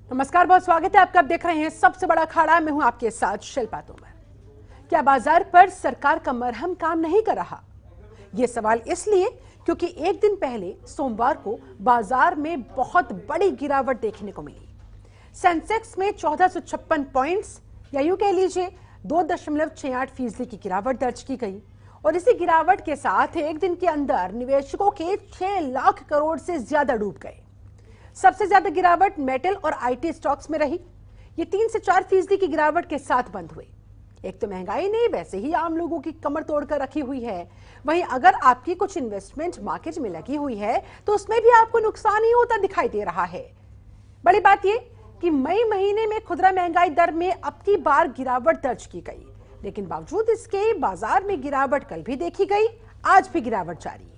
नमस्कार, बहुत स्वागत है आपका। आप देख रहे हैं सबसे बड़ा अखाड़ा। मैं हूं आपके साथ शिल्पा तोमर। क्या बाजार पर सरकार का मरहम काम नहीं कर रहा? यह सवाल इसलिए क्योंकि एक दिन पहले सोमवार को बाजार में बहुत बड़ी गिरावट देखने को मिली। सेंसेक्स में 1456 पॉइंट्स या यूं कह लीजिए 2.68% की गिरावट दर्ज की गई। और इसी गिरावट के साथ एक दिन के अंदर निवेशकों के 6 लाख करोड़ से ज्यादा डूब गए। सबसे ज्यादा गिरावट मेटल और आईटी स्टॉक्स में रही। ये 3 से 4% की गिरावट के साथ बंद हुए। एक तो महंगाई ने वैसे ही आम लोगों की कमर तोड़कर रखी हुई है, वहीं अगर आपकी कुछ इन्वेस्टमेंट मार्केट में लगी हुई है तो उसमें भी आपको नुकसान ही होता दिखाई दे रहा है। बड़ी बात यह कि मई महीने में खुदरा महंगाई दर में अब की बार गिरावट दर्ज की गई, लेकिन बावजूद इसके बाजार में गिरावट कल भी देखी गई, आज भी गिरावट जारी।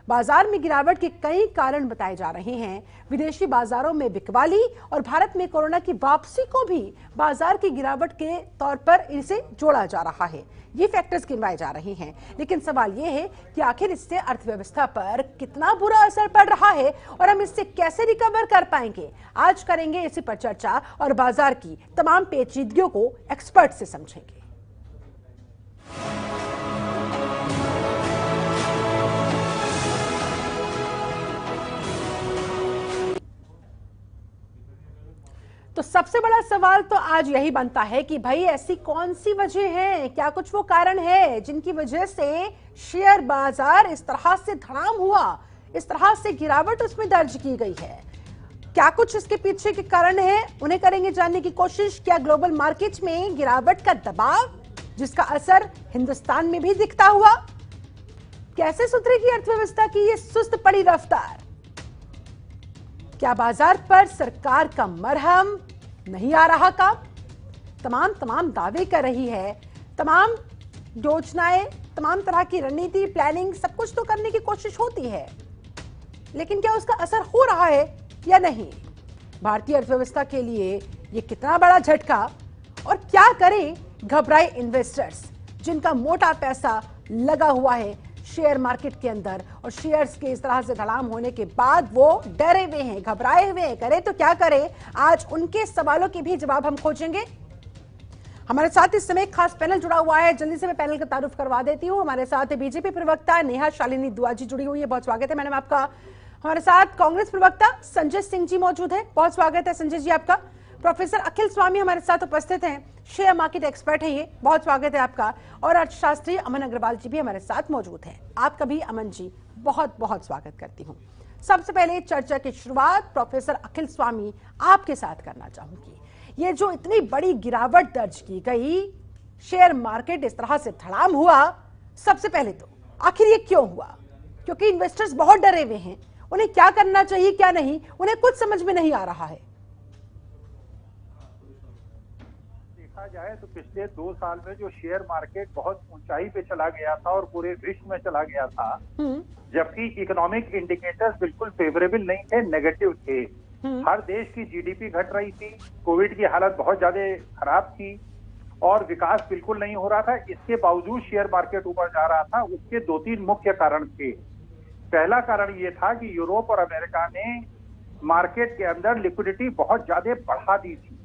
बाजार में गिरावट के कई कारण बताए जा रहे हैं। विदेशी बाजारों में बिकवाली और भारत में कोरोना की वापसी को भी बाजार की गिरावट के तौर पर इसे जोड़ा जा रहा है। ये फैक्टर्स गिनवाए जा रहे हैं, लेकिन सवाल यह है कि आखिर इससे अर्थव्यवस्था पर कितना बुरा असर पड़ रहा है और हम इससे कैसे रिकवर कर पाएंगे। आज करेंगे इसी पर चर्चा और बाजार की तमाम पेचीदगियों को एक्सपर्ट से समझेंगे। तो सबसे बड़ा सवाल तो आज यही बनता है कि भाई ऐसी कौन सी वजह है, क्या कुछ वो कारण है जिनकी वजह से शेयर बाजार इस तरह से धड़ाम हुआ, इस तरह से गिरावट उसमें दर्ज की गई है। क्या कुछ इसके पीछे के कारण है, उन्हें करेंगे जानने की कोशिश। क्या ग्लोबल मार्केट में गिरावट का दबाव जिसका असर हिंदुस्तान में भी दिखता हुआ? कैसे सुधरेगी अर्थव्यवस्था की ये सुस्त पड़ी रफ्तार? क्या बाजार पर सरकार का मरहम नहीं आ रहा का? तमाम दावे कर रही है, तमाम योजनाएं, तमाम तरह की रणनीति प्लानिंग सब कुछ तो करने की कोशिश होती है, लेकिन क्या उसका असर हो रहा है या नहीं? भारतीय अर्थव्यवस्था के लिए यह कितना बड़ा झटका और क्या करें घबराए इन्वेस्टर्स जिनका मोटा पैसा लगा हुआ है शेयर मार्केट के अंदर और शेयर्स के इस तरह से धड़ाम होने के बाद वो डरे हुए हैं, घबराए हुए हैं। करें तो क्या करें? आज उनके सवालों के भी जवाब हम खोजेंगे। हमारे साथ इस समय एक खास पैनल जुड़ा हुआ है। जल्दी से मैं पैनल का तारुफ करवा देती हूं। हमारे साथ बीजेपी प्रवक्ता नेहा शालिनी दुआ जी जुड़ी हुई है, बहुत स्वागत है मैडम आपका। हमारे साथ कांग्रेस प्रवक्ता संजय सिंह जी मौजूद है, बहुत स्वागत है संजय जी आपका। प्रोफेसर अखिल स्वामी हमारे साथ उपस्थित हैं, शेयर मार्केट एक्सपर्ट हैं ये, बहुत स्वागत है आपका। और अर्थशास्त्री अमन अग्रवाल जी भी हमारे साथ मौजूद हैं, आपका भी अमन जी बहुत बहुत स्वागत करती हूं। सबसे पहले चर्चा की शुरुआत प्रोफेसर अखिल स्वामी आपके साथ करना चाहूंगी। ये जो इतनी बड़ी गिरावट दर्ज की गई, शेयर मार्केट इस तरह से धड़ाम हुआ, सबसे पहले तो आखिर ये क्यों हुआ? क्योंकि इन्वेस्टर्स बहुत डरे हुए हैं, उन्हें क्या करना चाहिए क्या नहीं, उन्हें कुछ समझ में नहीं आ रहा है। देखा जाए तो पिछले 2 साल में जो शेयर मार्केट बहुत ऊंचाई पे चला गया था और पूरे विश्व में चला गया था, जबकि इकोनॉमिक इंडिकेटर्स बिल्कुल फेवरेबल नहीं थे, नेगेटिव थे। हर देश की जीडीपी घट रही थी, कोविड की हालत बहुत ज्यादा खराब थी और विकास बिल्कुल नहीं हो रहा था। इसके बावजूद शेयर मार्केट ऊपर जा रहा था। उसके 2-3 मुख्य कारण थे। पहला कारण ये था कि यूरोप और अमेरिका ने मार्केट के अंदर लिक्विडिटी बहुत ज्यादा बढ़ा दी थी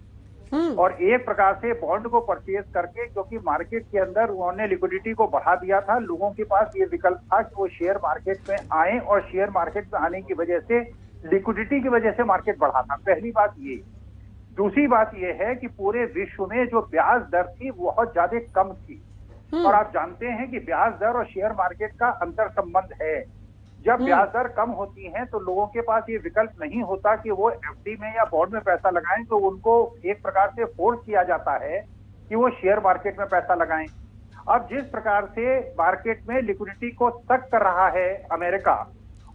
और एक प्रकार से बॉन्ड को परचेज करके, क्योंकि मार्केट के अंदर उन्होंने लिक्विडिटी को बढ़ा दिया था, लोगों के पास ये विकल्प था कि वो शेयर मार्केट में आए और शेयर मार्केट में आने की वजह से लिक्विडिटी की वजह से मार्केट बढ़ा था। पहली बात ये। दूसरी बात ये है कि पूरे विश्व में जो ब्याज दर थी वो बहुत ज्यादा कम थी और आप जानते हैं कि ब्याज दर और शेयर मार्केट का अंतर संबंध है। जब ब्याज दर कम होती हैं तो लोगों के पास ये विकल्प नहीं होता कि वो एफडी में या बॉन्ड में पैसा लगाएं, तो उनको एक प्रकार से फोर्स किया जाता है कि वो शेयर मार्केट में पैसा लगाएं। अब जिस प्रकार से मार्केट में लिक्विडिटी को तक कर रहा है अमेरिका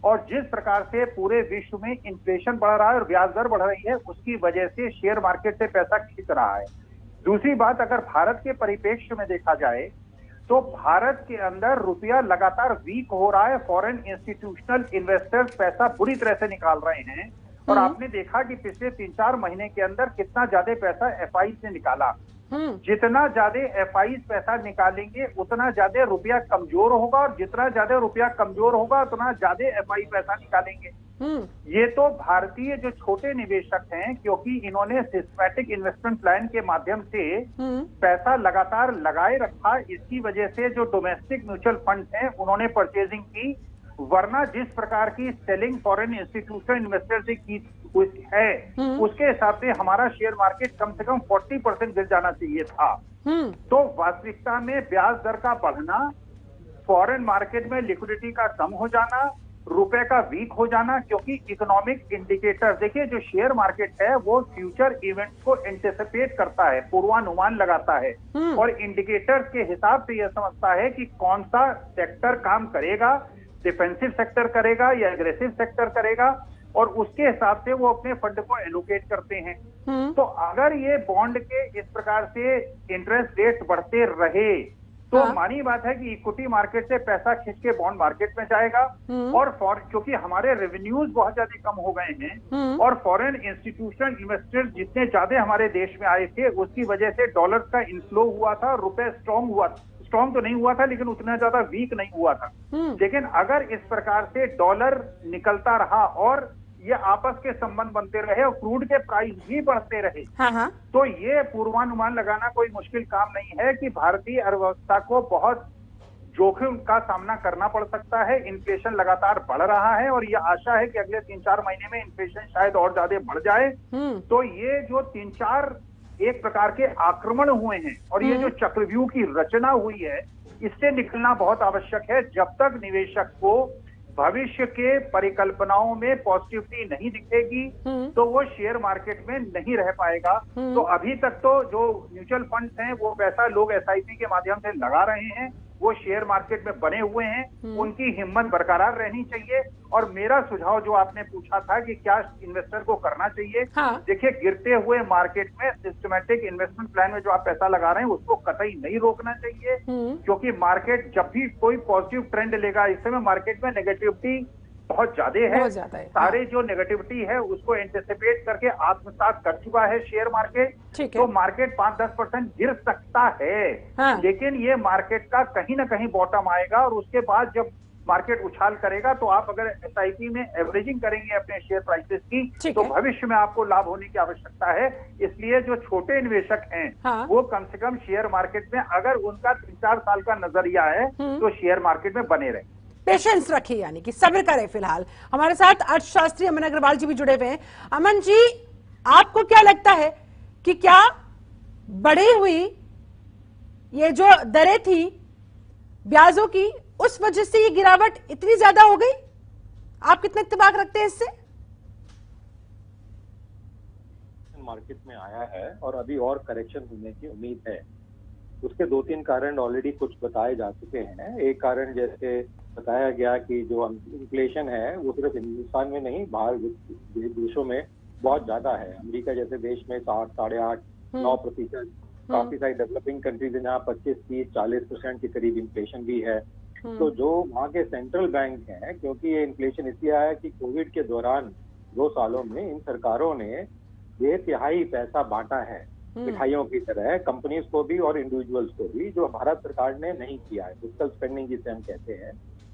और जिस प्रकार से पूरे विश्व में इन्फ्लेशन बढ़ रहा है और ब्याज दर बढ़ रही है, उसकी वजह से शेयर मार्केट से पैसा खींच रहा है। दूसरी बात, अगर भारत के परिप्रेक्ष्य में देखा जाए तो भारत के अंदर रुपया लगातार वीक हो रहा है। फॉरेन इंस्टीट्यूशनल इन्वेस्टर्स पैसा बुरी तरह से निकाल रहे हैं और आपने देखा कि पिछले 3-4 महीने के अंदर कितना ज्यादा पैसा एफआई से निकाला। जितना ज्यादा एफआई पैसा निकालेंगे उतना ज्यादा रुपया कमजोर होगा और जितना ज्यादा रुपया कमजोर होगा उतना ज्यादा एफआई पैसा निकालेंगे। ये तो भारतीय जो छोटे निवेशक हैं, क्योंकि इन्होंने सिस्टमैटिक इन्वेस्टमेंट प्लान के माध्यम से पैसा लगातार लगाए रखा, इसकी वजह से जो डोमेस्टिक म्यूचुअल फंड हैं उन्होंने परचेजिंग की। वरना जिस प्रकार की सेलिंग फॉरेन इंस्टीट्यूशनल इन्वेस्टर से की है, उसके हिसाब से हमारा शेयर मार्केट कम से कम 40% गिर जाना चाहिए था। तो वास्तविकता में ब्याज दर का बढ़ना, फॉरेन मार्केट में लिक्विडिटी का कम हो जाना, रुपए का वीक हो जाना, क्योंकि इकोनॉमिक इंडिकेटर, देखिए जो शेयर मार्केट है वो फ्यूचर इवेंट्स को एंटिसिपेट करता है, पूर्वानुमान लगाता है और इंडिकेटर्स के हिसाब से यह समझता है कि कौन सा सेक्टर काम करेगा, डिफेंसिव सेक्टर करेगा या एग्रेसिव सेक्टर करेगा, और उसके हिसाब से वो अपने फंड को एलोकेट करते हैं। तो अगर ये बॉन्ड के इस प्रकार से इंटरेस्ट रेट बढ़ते रहे तो मानी बात है कि इक्विटी मार्केट से पैसा खींच के बॉन्ड मार्केट में जाएगा, और क्योंकि हमारे रेवेन्यूज बहुत ज्यादा कम हो गए हैं और फॉरेन इंस्टीट्यूशनल इन्वेस्टर्स जितने ज्यादा हमारे देश में आए थे उसकी वजह से डॉलर का इनफ्लो हुआ था, रुपए स्ट्रॉन्ग तो नहीं हुआ था लेकिन उतना ज्यादा वीक नहीं हुआ था। लेकिन अगर इस प्रकार से डॉलर निकलता रहा और ये आपस के संबंध बनते रहे और क्रूड के प्राइस भी बढ़ते रहे, तो ये पूर्वानुमान लगाना कोई मुश्किल काम नहीं है कि भारतीय अर्थव्यवस्था को बहुत जोखिम का सामना करना पड़ सकता है। इन्फ्लेशन लगातार बढ़ रहा है और ये आशा है कि अगले 3-4 महीने में इन्फ्लेशन शायद और ज्यादा बढ़ जाए। तो ये जो 3-4 एक प्रकार के आक्रमण हुए हैं और ये जो चक्रव्यूह की रचना हुई है, इससे निकलना बहुत आवश्यक है। जब तक निवेशक को भविष्य के परिकल्पनाओं में पॉजिटिविटी नहीं दिखेगी तो वो शेयर मार्केट में नहीं रह पाएगा। तो अभी तक तो जो म्यूचुअल फंड्स हैं वो पैसा लोग एसआईपी के माध्यम से लगा रहे हैं, वो शेयर मार्केट में बने हुए हैं, उनकी हिम्मत बरकरार रहनी चाहिए। और मेरा सुझाव जो आपने पूछा था कि क्या इन्वेस्टर को करना चाहिए, देखिए गिरते हुए मार्केट में सिस्टमैटिक इन्वेस्टमेंट प्लान में जो आप पैसा लगा रहे हैं उसको कतई नहीं रोकना चाहिए, क्योंकि मार्केट जब भी कोई पॉजिटिव ट्रेंड लेगा, इस समय मार्केट में नेगेटिविटी बहुत ज्यादा है, सारे जो नेगेटिविटी है उसको एंटिसिपेट करके आत्मसात कर चुका है शेयर मार्केट। तो मार्केट 5-10% गिर सकता है, लेकिन ये मार्केट का कहीं ना कहीं बॉटम आएगा और उसके बाद जब मार्केट उछाल करेगा तो आप अगर एसआईपी में एवरेजिंग करेंगे अपने शेयर प्राइसेस की तो भविष्य में आपको लाभ होने की आवश्यकता है। इसलिए जो छोटे निवेशक हैं वो कम से कम शेयर मार्केट में अगर उनका 3-4 साल का नजरिया है तो शेयर मार्केट में बने रहे, पेशेंस रखिए, यानी कि सब्र करें। फिलहाल हमारे साथ अर्थशास्त्री अमन अग्रवाल जी भी जुड़े हुए हैं। अमन जी, आपको क्या लगता है कि क्या बढ़ी हुई ये जो दरें थी ब्याजों की, उस वजह से ये गिरावट इतनी ज्यादा हो गई? आप कितने इत्तेफाक रखते हैं इससे? मार्केट में आया है और अभी और करेक्शन होने की उम्मीद है। उसके 2-3 कारण ऑलरेडी कुछ बताए जा चुके हैं। एक कारण जैसे बताया गया कि जो इन्फ्लेशन है वो सिर्फ हिंदुस्तान में नहीं, बाहर देशों में बहुत ज्यादा है। अमेरिका जैसे देश में 8, 8.5, 9%, काफी सारी डेवलपिंग कंट्रीज है जहाँ 25, 30, 40% के करीब इन्फ्लेशन भी है। तो जो वहाँ के सेंट्रल बैंक हैं, क्योंकि ये इन्फ्लेशन इसलिए आया कि कोविड के दौरान 2 सालों में इन सरकारों ने 1/3 पैसा बांटा है मिठाइयों की तरह, कंपनीज को भी और इंडिविजुअल्स को भी, जो भारत सरकार ने नहीं किया है, फिस्कल स्पेंडिंग जिसे हम कहते हैं।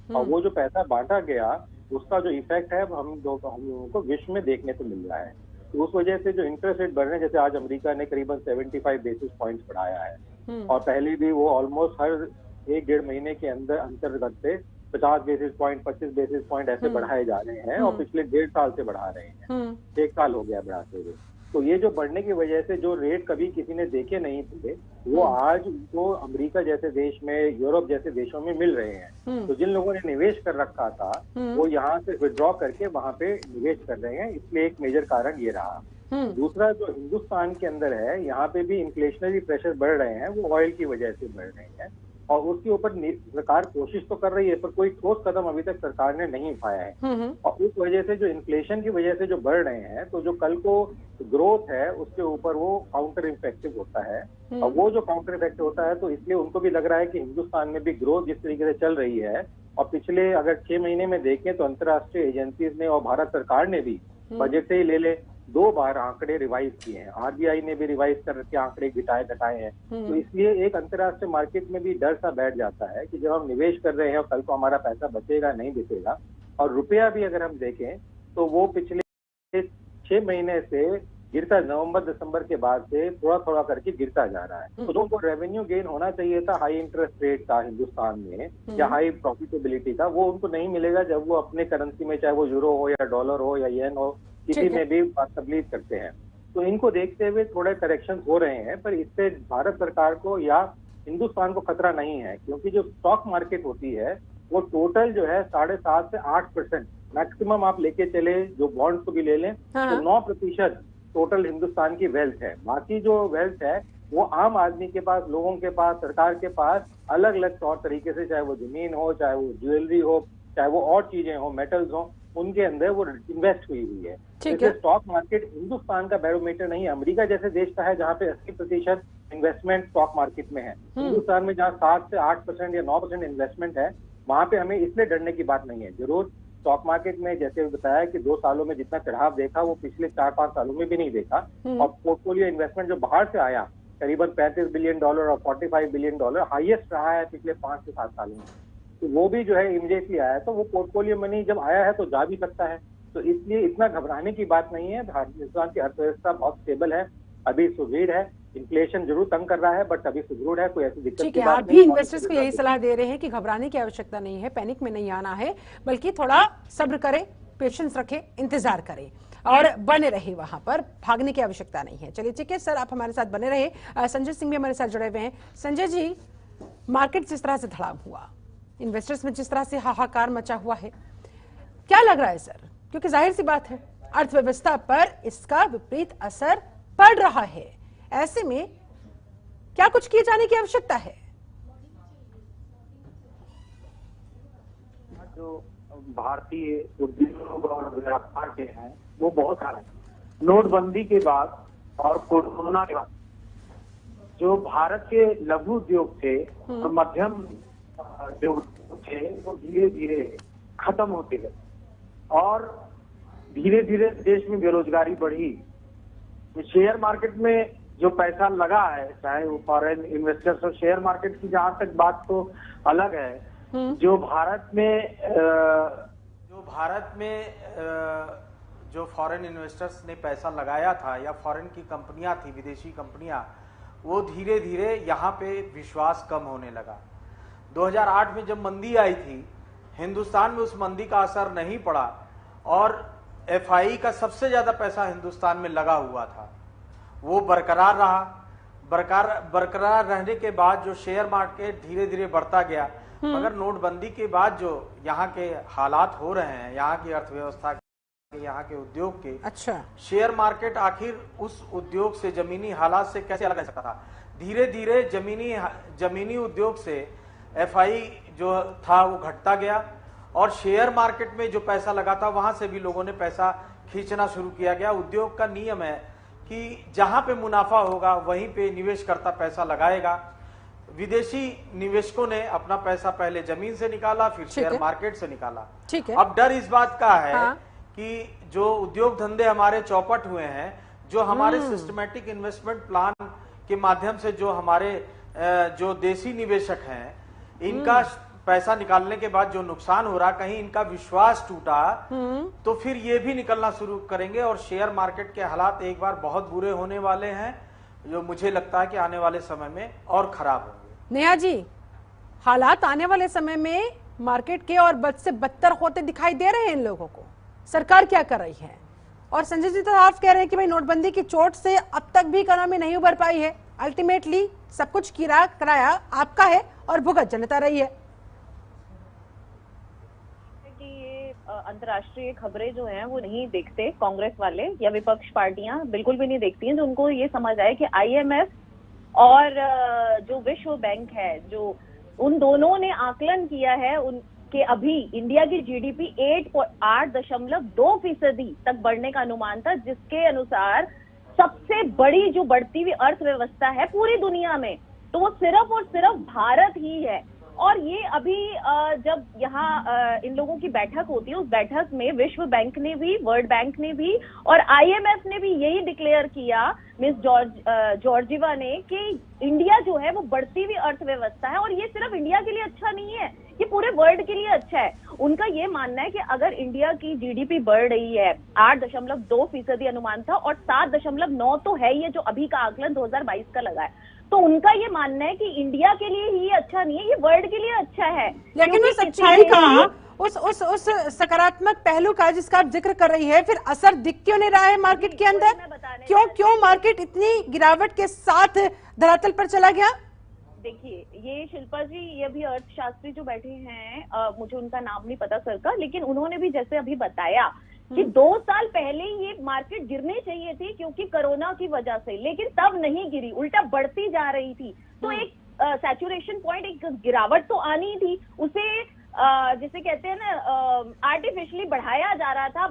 और वो जो पैसा बांटा गया उसका जो इफेक्ट है हम लोगों को विश्व में देखने को मिल रहा है। तो उस वजह से जो इंटरेस्ट रेट बढ़ रहे हैं, जैसे आज अमेरिका ने करीबन 75 बेसिस पॉइंट्स बढ़ाया है और पहले भी वो ऑलमोस्ट हर 1-1.5 महीने के अंतर्गत से 50 बेसिस पॉइंट, 25 बेसिस पॉइंट ऐसे बढ़ाए जा रहे हैं और पिछले 1.5 साल से बढ़ा रहे हैं। 1 साल हो गया बढ़ाते हुए। तो ये जो बढ़ने की वजह से जो रेट कभी किसी ने देखे नहीं थे वो आज उनको अमेरिका जैसे देश में, यूरोप जैसे देशों में मिल रहे हैं। तो जिन लोगों ने निवेश कर रखा था वो यहाँ से विड्रॉ करके वहां पे निवेश कर रहे हैं, इसलिए एक मेजर कारण ये रहा। दूसरा जो हिंदुस्तान के अंदर है, यहाँ पे भी इन्फ्लेशनरी प्रेशर बढ़ रहे हैं, वो ऑयल की वजह से बढ़ रहे हैं और उसके ऊपर सरकार कोशिश तो कर रही है पर कोई ठोस कदम अभी तक सरकार ने नहीं उठाया है। और उस वजह से जो इन्फ्लेशन की वजह से जो बढ़ रहे हैं, तो जो कल को ग्रोथ है उसके ऊपर वो काउंटर इफेक्टिव होता है। और वो जो काउंटर इफेक्टिव होता है तो इसलिए उनको भी लग रहा है कि हिंदुस्तान में भी ग्रोथ जिस तरीके से चल रही है, और पिछले अगर 6 महीने में देखें तो अंतर्राष्ट्रीय एजेंसीज ने और भारत सरकार ने भी बजट से ही ले 2 बार आंकड़े रिवाइज किए हैं। आरबीआई ने भी रिवाइज करके आंकड़े घटाए हैं। तो इसलिए एक अंतर्राष्ट्रीय मार्केट में भी डर सा बैठ जाता है कि जब हम निवेश कर रहे हैं और कल को हमारा पैसा बचेगा नहीं बचेगा। और रुपया भी अगर हम देखें तो वो पिछले 6 महीने से गिरता, नवंबर दिसंबर के बाद से थोड़ा थोड़ा करके गिरता जा रहा है। तो लोगों को रेवेन्यू गेन होना चाहिए था, हाई इंटरेस्ट रेट का हिंदुस्तान में या हाई प्रॉफिटेबिलिटी का, वो उनको नहीं मिलेगा जब वो अपने करेंसी में, चाहे वो यूरो हो या डॉलर हो या येन हो, किसी में भी तब्दील करते हैं। तो इनको देखते हुए थोड़े करेक्शन हो रहे हैं, पर इससे भारत सरकार को या हिंदुस्तान को खतरा नहीं है, क्योंकि जो स्टॉक मार्केट होती है वो टोटल जो है 7.5 से 8% मैक्सिमम आप लेके चले, जो बॉन्ड्स को भी ले लें तो 9% टोटल हिंदुस्तान की वेल्थ है। बाकी जो वेल्थ है वो आम आदमी के पास, लोगों के पास, सरकार के पास अलग अलग तौर तरीके से, चाहे वो जमीन हो, चाहे वो ज्वेलरी हो, चाहे वो और चीजें हो, मेटल्स हो, उनके अंदर वो इन्वेस्ट हुई है। जैसे स्टॉक मार्केट हिंदुस्तान का बैरोमीटर नहीं है। अमेरिका जैसे देश का है जहाँ पे 80% इन्वेस्टमेंट स्टॉक मार्केट में है। हिंदुस्तान में जहाँ 7 से 8% या 9% इन्वेस्टमेंट है, वहां पे हमें इसलिए डरने की बात नहीं है। जरूर स्टॉक मार्केट में जैसे बताया कि 2 सालों में जितना चढ़ाव देखा वो पिछले 4-5 सालों में भी नहीं देखा। और पोर्टफोलियो इन्वेस्टमेंट जो बाहर से आया करीबन $35 बिलियन और $45 बिलियन हाईएस्ट रहा है पिछले 5 से 7 सालों में, तो वो भी जो है इमीडिएटली आया। तो वो पोर्टफोलियो मनी जब आया है तो जा भी सकता है, तो इसलिए इतना घबराने की बात नहीं है। हिंदुस्तान की अर्थव्यवस्था बहुत स्टेबल है, अभी सुदृढ़ है। इन्फ्लेशन जरूर तंग कर रहा है बट अभी सुदृढ़ है, कोई ऐसी दिक्कत की बात नहीं। आप भी इन्वेस्टर्स को यही सलाह दे रहे हैं कि घबराने की आवश्यकता नहीं है, पैनिक में नहीं आना है, बल्कि थोड़ा सब्र करें, पेशेंस रखें, इंतजार करें और बने रहे, वहां पर भागने की आवश्यकता नहीं है। चलिए ठीक है सर, आप हमारे साथ बने रहे। संजय सिंह भी हमारे साथ जुड़े हुए हैं। संजय जी, मार्केट जिस तरह से धड़ाम हुआ, इन्वेस्टर्स में जिस तरह से हाहाकार मचा हुआ है, क्या लग रहा है सर? क्योंकि जाहिर सी बात है अर्थव्यवस्था पर इसका विपरीत असर पड़ रहा है, ऐसे में क्या कुछ किए जाने की आवश्यकता है? जो भारतीय उद्योग और व्यापार के हैं वो बहुत सारे हैं। नोटबंदी के बाद और कोरोना के बाद जो भारत के लघु उद्योग थे और मध्यम जो उद्योग थे वो धीरे धीरे खत्म होते गए और धीरे धीरे देश में बेरोजगारी बढ़ी। शेयर मार्केट में जो पैसा लगा है, चाहे वो फॉरेन इन्वेस्टर्स और शेयर मार्केट की जहां तक बात तो अलग है, जो भारत में जो फॉरेन इन्वेस्टर्स ने पैसा लगाया था या फॉरेन की कंपनियां थी, विदेशी कंपनियां, वो धीरे धीरे यहाँ पे विश्वास कम होने लगा। 2008 में जब मंदी आई थी, हिंदुस्तान में उस मंदी का असर नहीं पड़ा और एफआई का सबसे ज्यादा पैसा हिंदुस्तान में लगा हुआ था, वो बरकरार रहा। बरकरार रहने के बाद जो शेयर मार्केट धीरे धीरे बढ़ता गया, मगर नोटबंदी के बाद जो यहाँ के हालात हो रहे हैं, यहाँ की अर्थव्यवस्था के, यहाँ के उद्योग के, अच्छा, शेयर मार्केट आखिर उस उद्योग से, जमीनी हालात से कैसे अलग रह सकता था? धीरे धीरे जमीनी उद्योग से एफआई जो था वो घटता गया और शेयर मार्केट में जो पैसा लगा था वहां से भी लोगों ने पैसा खींचना शुरू किया गया। उद्योग का नियम है कि जहां पे मुनाफा होगा वहीं पे निवेशकर्ता पैसा लगाएगा। विदेशी निवेशकों ने अपना पैसा पहले जमीन से निकाला, फिर शेयर मार्केट से निकाला। ठीक है। अब डर इस बात का है कि जो उद्योग धंधे हमारे चौपट हुए हैं, जो हमारे सिस्टमैटिक इन्वेस्टमेंट प्लान के माध्यम से जो हमारे जो देसी निवेशक हैं, इनका पैसा निकालने के बाद जो नुकसान हो रहा, कहीं इनका विश्वास टूटा तो फिर ये भी निकलना शुरू करेंगे और शेयर मार्केट के हालात एक बार बहुत बुरे होने वाले हैं, जो मुझे लगता है कि आने वाले समय में और खराब होंगे। नेहा जी, हालात आने वाले समय में मार्केट के और बद से बदतर होते दिखाई दे रहे हैं इन लोगों को, सरकार क्या कर रही है? और संजय जी तो आप कह रहे हैं कि भाई नोटबंदी की चोट से अब तक भी इकोनॉमी नहीं उभर पाई है, अल्टीमेटली सब कुछ किराया आपका है और भुगत जनता रही है। अंतर्राष्ट्रीय खबरें जो हैं वो नहीं देखते कांग्रेस वाले या विपक्ष पार्टियां, बिल्कुल भी नहीं देखती हैं। जो उनको ये समझ आए कि आईएमएफ और जो विश्व बैंक है, जो उन दोनों ने आकलन किया है उनके अभी इंडिया की जीडीपी 8.2% तक बढ़ने का अनुमान था, जिसके अनुसार सबसे बड़ी जो बढ़ती हुई अर्थव्यवस्था है पूरी दुनिया में, तो वो सिर्फ और सिर्फ भारत ही है। और ये अभी जब यहाँ इन लोगों की बैठक होती है, उस बैठक में विश्व बैंक ने भी, वर्ल्ड बैंक ने भी और आईएमएफ ने भी यही डिक्लेयर किया, मिस जॉर्जिवा ने, कि इंडिया जो है वो बढ़ती हुई अर्थव्यवस्था है। और ये सिर्फ इंडिया के लिए अच्छा नहीं है, ये पूरे वर्ल्ड के लिए अच्छा है। उनका ये मानना है कि अगर इंडिया की जीडीपी बढ़ रही है, 8.2% अनुमान था और 7.9 तो है ये जो अभी का आकलन 2022 का लगा है, तो उनका ये मानना है कि इंडिया के लिए ही अच्छा नहीं है, ये वर्ल्ड के लिए अच्छा है। लेकिन उस अच्छाई का, उस सकारात्मक पहलू का जिसका आप जिक्र कर रही है, फिर असर दिख क्यों नहीं रहा है मार्केट के अंदर? क्यों मार्केट इतनी गिरावट के साथ धरातल पर चला गया? देखिए, ये शिल्पा जी, ये अभी अर्थशास्त्री जो बैठे हैं, मुझे उनका नाम नहीं पता सर का, लेकिन उन्होंने भी जैसे अभी बताया कि 2 साल पहले ये मार्केट गिरनी चाहिए थी क्योंकि कोरोना की वजह से, लेकिन तब नहीं गिरी, उल्टा बढ़ती जा रही थी। तो एक सैचुरेशन पॉइंट, एक गिरावट तो आनी थी, उसे जिसे कहते हैं ना आर्टिफिशियली बढ़ाया जा रहा था,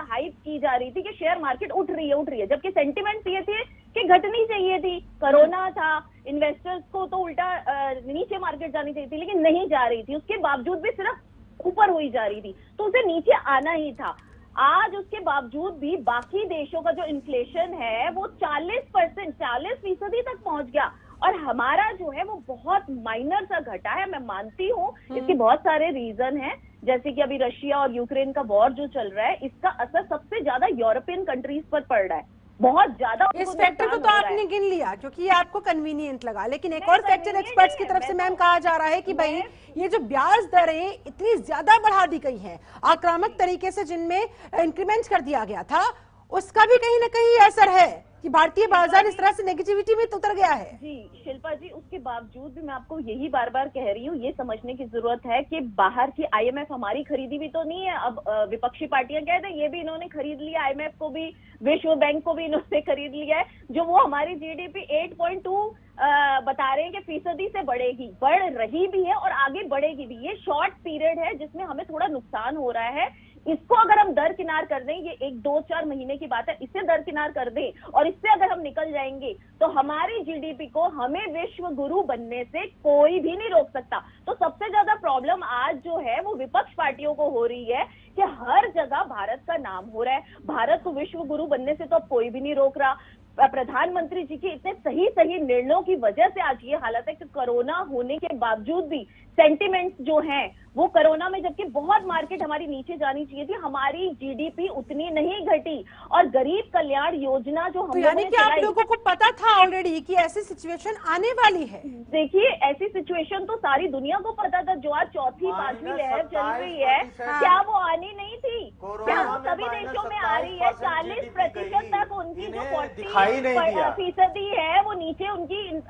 हाइप की जा रही थी कि शेयर मार्केट उठ रही है, जबकि सेंटिमेंट ये थे कि घटनी चाहिए थी। कोरोना था, इन्वेस्टर्स को तो उल्टा नीचे मार्केट जानी चाहिए थी, लेकिन नहीं जा रही थी, उसके बावजूद भी सिर्फ ऊपर हुई जा रही थी, तो उसे नीचे आना ही था। आज उसके बावजूद भी बाकी देशों का जो इन्फ्लेशन है वो 40% तक पहुंच गया, और हमारा जो है वो बहुत माइनर सा घटा है। मैं मानती हूँ इसके बहुत सारे रीजन हैं, जैसे कि अभी रशिया और यूक्रेन का वॉर जो चल रहा है, इसका असर सबसे ज्यादा यूरोपियन कंट्रीज पर पड़ रहा है, बहुत ज्यादा। इस फैक्टर को तो आपने गिन लिया क्योंकि ये आपको कन्वीनियंट लगा, लेकिन एक और फैक्टर एक्सपर्ट्स की तरफ से मैम कहा जा रहा है कि भाई ये जो ब्याज दरें इतनी ज्यादा बढ़ा दी गई हैं, आक्रामक तरीके से जिनमें इंक्रीमेंट कर दिया गया था, उसका भी कहीं ना कहीं असर है कि भारतीय बाजार इस तरह से नेगेटिविटी में उतर गया है। जी शिल्पा जी, उसके बावजूद भी मैं आपको यही बार बार कह रही हूँ, ये समझने की जरूरत है कि बाहर की आईएमएफ हमारी खरीदी भी तो नहीं है। अब विपक्षी पार्टियां कहते हैं ये भी इन्होंने खरीद लिया, आईएमएफ को भी, विश्व बैंक को भी इन्होंने खरीद लिया है, जो वो हमारी जीडीपी 8.2 बता रहे हैं कि फीसदी से बढ़ेगी, बढ़ रही भी है और आगे बढ़ेगी भी। ये शॉर्ट पीरियड है जिसमें हमें थोड़ा नुकसान हो रहा है, इसको अगर हम दरकिनार कर दें, ये 1-2-4 महीने की बात है, इससे दरकिनार कर दें और इससे अगर हम निकल जाएंगे तो हमारी जीडीपी को, हमें विश्व गुरु बनने से कोई भी नहीं रोक सकता। तो सबसे ज्यादा प्रॉब्लम आज जो है वो विपक्ष पार्टियों को हो रही है कि हर जगह भारत का नाम हो रहा है, भारत को विश्व गुरु बनने से तो अब कोई भी नहीं रोक रहा। प्रधानमंत्री जी के इतने सही निर्णयों की वजह से आज ये हालत है कि कोरोना होने के बावजूद भी सेंटिमेंट्स जो हैं वो कोरोना में, जबकि बहुत मार्केट हमारी नीचे जानी चाहिए थी, हमारी जीडीपी उतनी नहीं घटी। और गरीब कल्याण योजना जो हम, तो यानी कि आप लोगों को पता था ऑलरेडी कि ऐसी सिचुएशन आने वाली है? देखिए, ऐसी सिचुएशन तो सारी दुनिया को पता था, जो आज चौथी 5वीं लहर चल रही है, क्या वो आनी नहीं थी? क्या वो सभी देशों में आ रही है? 40% तक उनकी जो 40% है वो नीचे, उनकी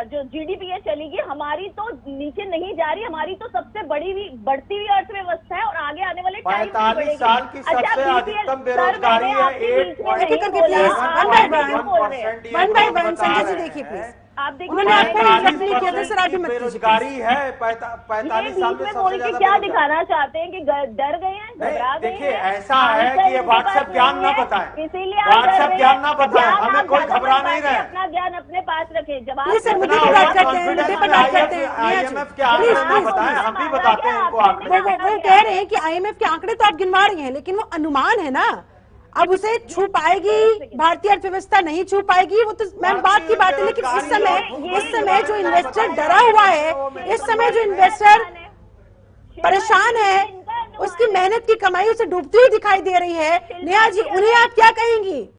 जो जीडीपी है चलेगी, हमारी तो नीचे नहीं जा रही, हमारी तो सबसे बढ़ती हुई अर्थव्यवस्था है और आगे आने वाले 45 साल की सबसे अधिकतम बेरोजगारी है, 8.1%। संजय जी देखिए प्लीज, आप देखिए, बेरोजगारी है 45 साल में सबसे ज्यादा। क्या दिखाना चाहते हैं कि डर गए हैं, घबरा गए? देखिए, ऐसा है कि ये व्हाट्सएप ज्ञान ना बताएं, इसीलिए व्हाट्सएप ज्ञान ना बताएं, हमें कोई घबरा नहीं रहे। अपना ज्ञान अपने पास रखे। जवाब IMF के आंकड़े ना बताएं, हम भी बताते हैं इनको आंकड़े। वो कह रहे हैं कि IMF के आंकड़े तो आप गिनवा रही हैं, लेकिन वो अनुमान है ना, अब उसे छू पाएगी भारतीय अर्थव्यवस्था, नहीं छू पाएगी, वो तो मैम बात की बात है। लेकिन इस समय जो इन्वेस्टर डरा हुआ है, इस समय जो इन्वेस्टर परेशान है, उसकी मेहनत की कमाई उसे डूबती हुई दिखाई दे रही है। नेहा जी, उन्हें आप क्या कहेंगी?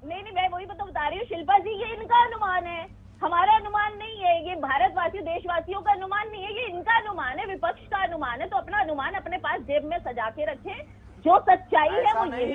नहीं, मैं वही बता रही हूँ शिल्पा जी, ये इनका अनुमान है, हमारा अनुमान नहीं है, ये भारतवासियों देशवासियों का अनुमान नहीं है, ये इनका अनुमान है, विपक्ष का अनुमान है। तो अपना अनुमान अपने पास जेब में सजा के रखें। जो सच्चाई है वो यही है कि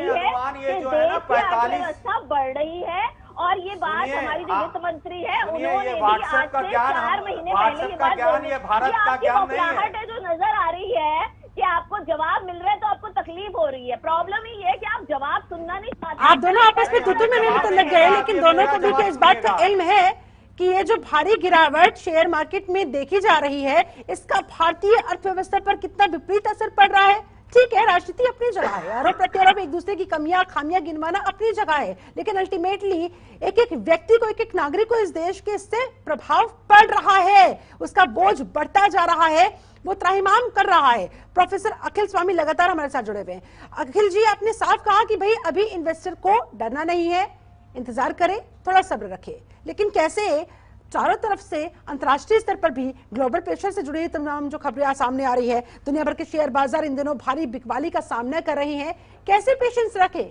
देश की अर्थव्यवस्था बढ़ रही है, और ये बात हमारी जो वित्त मंत्री है उन्होंने भी आज से 4 महीने पहले ये बात बोली। ये आपकी घबराहट है जो नजर आ रही है कि आपको जवाब मिल रहा है तो आपको तकलीफ हो रही है। प्रॉब्लम ही है कि आप जवाब सुनना नहीं चाहते। आप दोनों आपस में तुतु में भी तो लग गए, लेकिन दोनों को भी इस बात का इल्म है कि ये जो भारी गिरावट शेयर मार्केट में देखी जा रही है, इसका भारतीय अर्थव्यवस्था पर कितना विपरीत असर पड़ रहा है। ठीक है, राजनीति अपनी जगह है, आरोप प्रत्यारोप, एक दूसरे की कमियां खामियां गिनवाना अपनी जगह है, लेकिन अल्टीमेटली एक एक व्यक्ति को, एक एक नागरिक को इस देश के इससे प्रभाव पड़ रहा है, उसका बोझ बढ़ता जा रहा है, वो त्राहिमाम कर रहा है। प्रोफेसर अखिल स्वामी लगातार हमारे साथ जुड़े हुए हैं। अखिल जी, आपने साफ कहा कि भाई अभी इन्वेस्टर को डरना नहीं है, इंतजार करें, थोड़ा सब्र रखें, लेकिन कैसे चारों तरफ से अंतर्राष्ट्रीय स्तर पर भी ग्लोबल प्रेशर से जुड़ी तमाम जो खबरें सामने आ रही है, दुनिया भर के शेयर बाजार इन दिनों भारी बिकवाली का सामना कर रहे हैं, कैसे पेशेंस रखें?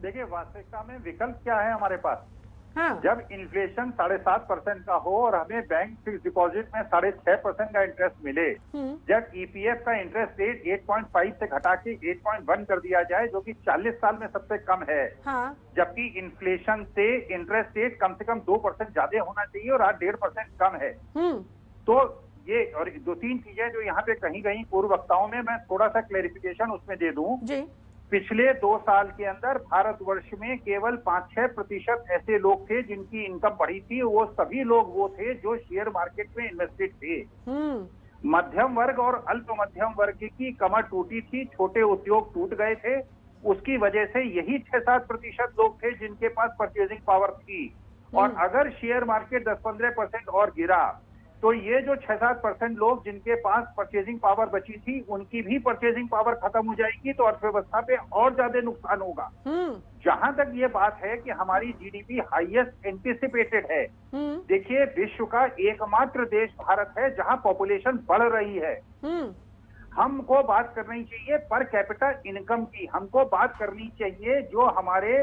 देखिए, वास्तविकता में विकल्प क्या है हमारे पास? हाँ। जब इन्फ्लेशन 7.5% का हो और हमें बैंक फिक्स डिपॉजिट में 6.5% का इंटरेस्ट मिले, जब ईपीएफ का इंटरेस्ट रेट 8.5 से घटा के 8.1 कर दिया जाए, जो कि 40 साल में सबसे कम है, हाँ। जबकि इन्फ्लेशन से इंटरेस्ट रेट कम से कम 2% ज्यादा होना चाहिए और आज 1.5% कम है। तो ये और 2-3 चीजें जो यहाँ पे कहीं कहीं पूर्व वक्ताओं में मैं थोड़ा सा क्लेरिफिकेशन उसमें दे दूं जी। पिछले 2 साल के अंदर भारतवर्ष में केवल 5-6% ऐसे लोग थे जिनकी इनकम बढ़ी थी। वो सभी लोग वो थे जो शेयर मार्केट में इन्वेस्टेड थे। मध्यम वर्ग और अल्प मध्यम वर्ग की कमर टूटी थी, छोटे उद्योग टूट गए थे। उसकी वजह से यही 6-7% लोग थे जिनके पास परचेजिंग पावर थी। और अगर शेयर मार्केट 10-15% और गिरा तो ये जो 6-7% लोग जिनके पास परचेजिंग पावर बची थी, उनकी भी परचेजिंग पावर खत्म हो जाएगी, तो अर्थव्यवस्था पे और ज्यादा नुकसान होगा। जहां तक ये बात है कि हमारी जीडीपी हाईएस्ट एंटिसिपेटेड है। देखिए, विश्व का एकमात्र देश भारत है जहां पॉपुलेशन बढ़ रही है। हमको बात करनी चाहिए पर कैपिटा इनकम की, हमको बात करनी चाहिए जो हमारे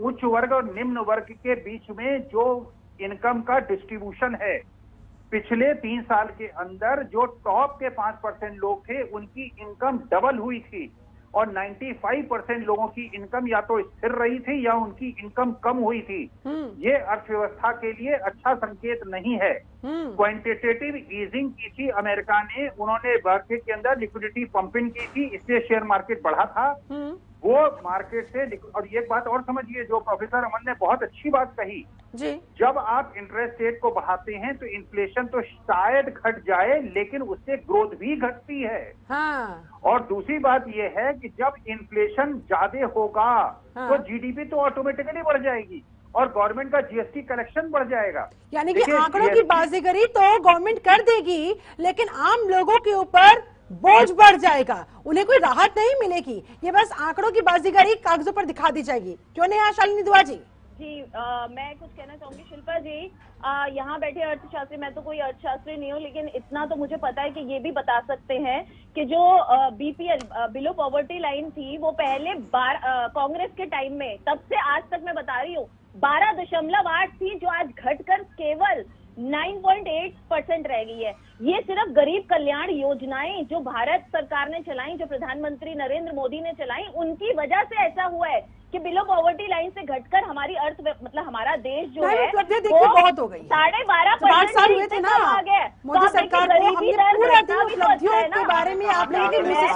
उच्च वर्ग और निम्न वर्ग के बीच में जो इनकम का डिस्ट्रीब्यूशन है। पिछले 3 साल के अंदर जो टॉप के 5% लोग थे उनकी इनकम डबल हुई थी और 95% लोगों की इनकम या तो स्थिर रही थी या उनकी इनकम कम हुई थी। ये अर्थव्यवस्था के लिए अच्छा संकेत नहीं है। क्वांटिटेटिव ईजिंग की थी अमेरिका ने, उन्होंने मार्केट के अंदर लिक्विडिटी पंपिंग की थी, इसलिए शेयर मार्केट बढ़ा था। वो मार्केट से, और एक बात और समझिए, जो प्रोफेसर अमन ने बहुत अच्छी बात कही जी। जब आप इंटरेस्ट रेट को बढ़ाते हैं तो इन्फ्लेशन तो शायद घट जाए, लेकिन उससे ग्रोथ भी घटती है। हाँ। और दूसरी बात यह है कि जब इन्फ्लेशन ज्यादा होगा तो जीडीपी तो ऑटोमेटिकली बढ़ जाएगी और गवर्नमेंट का जीएसटी कलेक्शन बढ़ जाएगा। यानी कि आंकड़ों की बाजीगरी तो गवर्नमेंट कर देगी, लेकिन आम लोगों के ऊपर बोझ बढ़ जाएगा, उन्हें कोई राहत नहीं मिलेगी। ये बस आंकड़ों की बाजीगरी कागजों पर दिखा दी जाएगी। क्यों नहीं शालिनी दुआ जी? जी, मैं कुछ कहना चाहूंगी शिल्पा जी। यहाँ बैठे अर्थशास्त्री, मैं तो कोई अर्थशास्त्री नहीं हूँ, लेकिन इतना तो मुझे पता है कि ये भी बता सकते हैं कि जो बीपीएल बिलो पॉवर्टी लाइन थी वो पहले कांग्रेस के टाइम में, तब से आज तक मैं बता रही हूँ 12.8 थी, जो आज घटकर केवल 9.8% रह गई है। ये सिर्फ गरीब कल्याण योजनाएं जो भारत सरकार ने चलाई, जो प्रधानमंत्री नरेंद्र मोदी ने चलाई, उनकी वजह से ऐसा हुआ है कि बिलो पॉवर्टी लाइन से घटकर हमारी मतलब हमारा देश जो है वो बहुत हो गई, 12.5% साल हुए थे ना मोदी सरकार को। हमने पूरा दिन उपलब्धियों के बारे में आप लोगों के बीच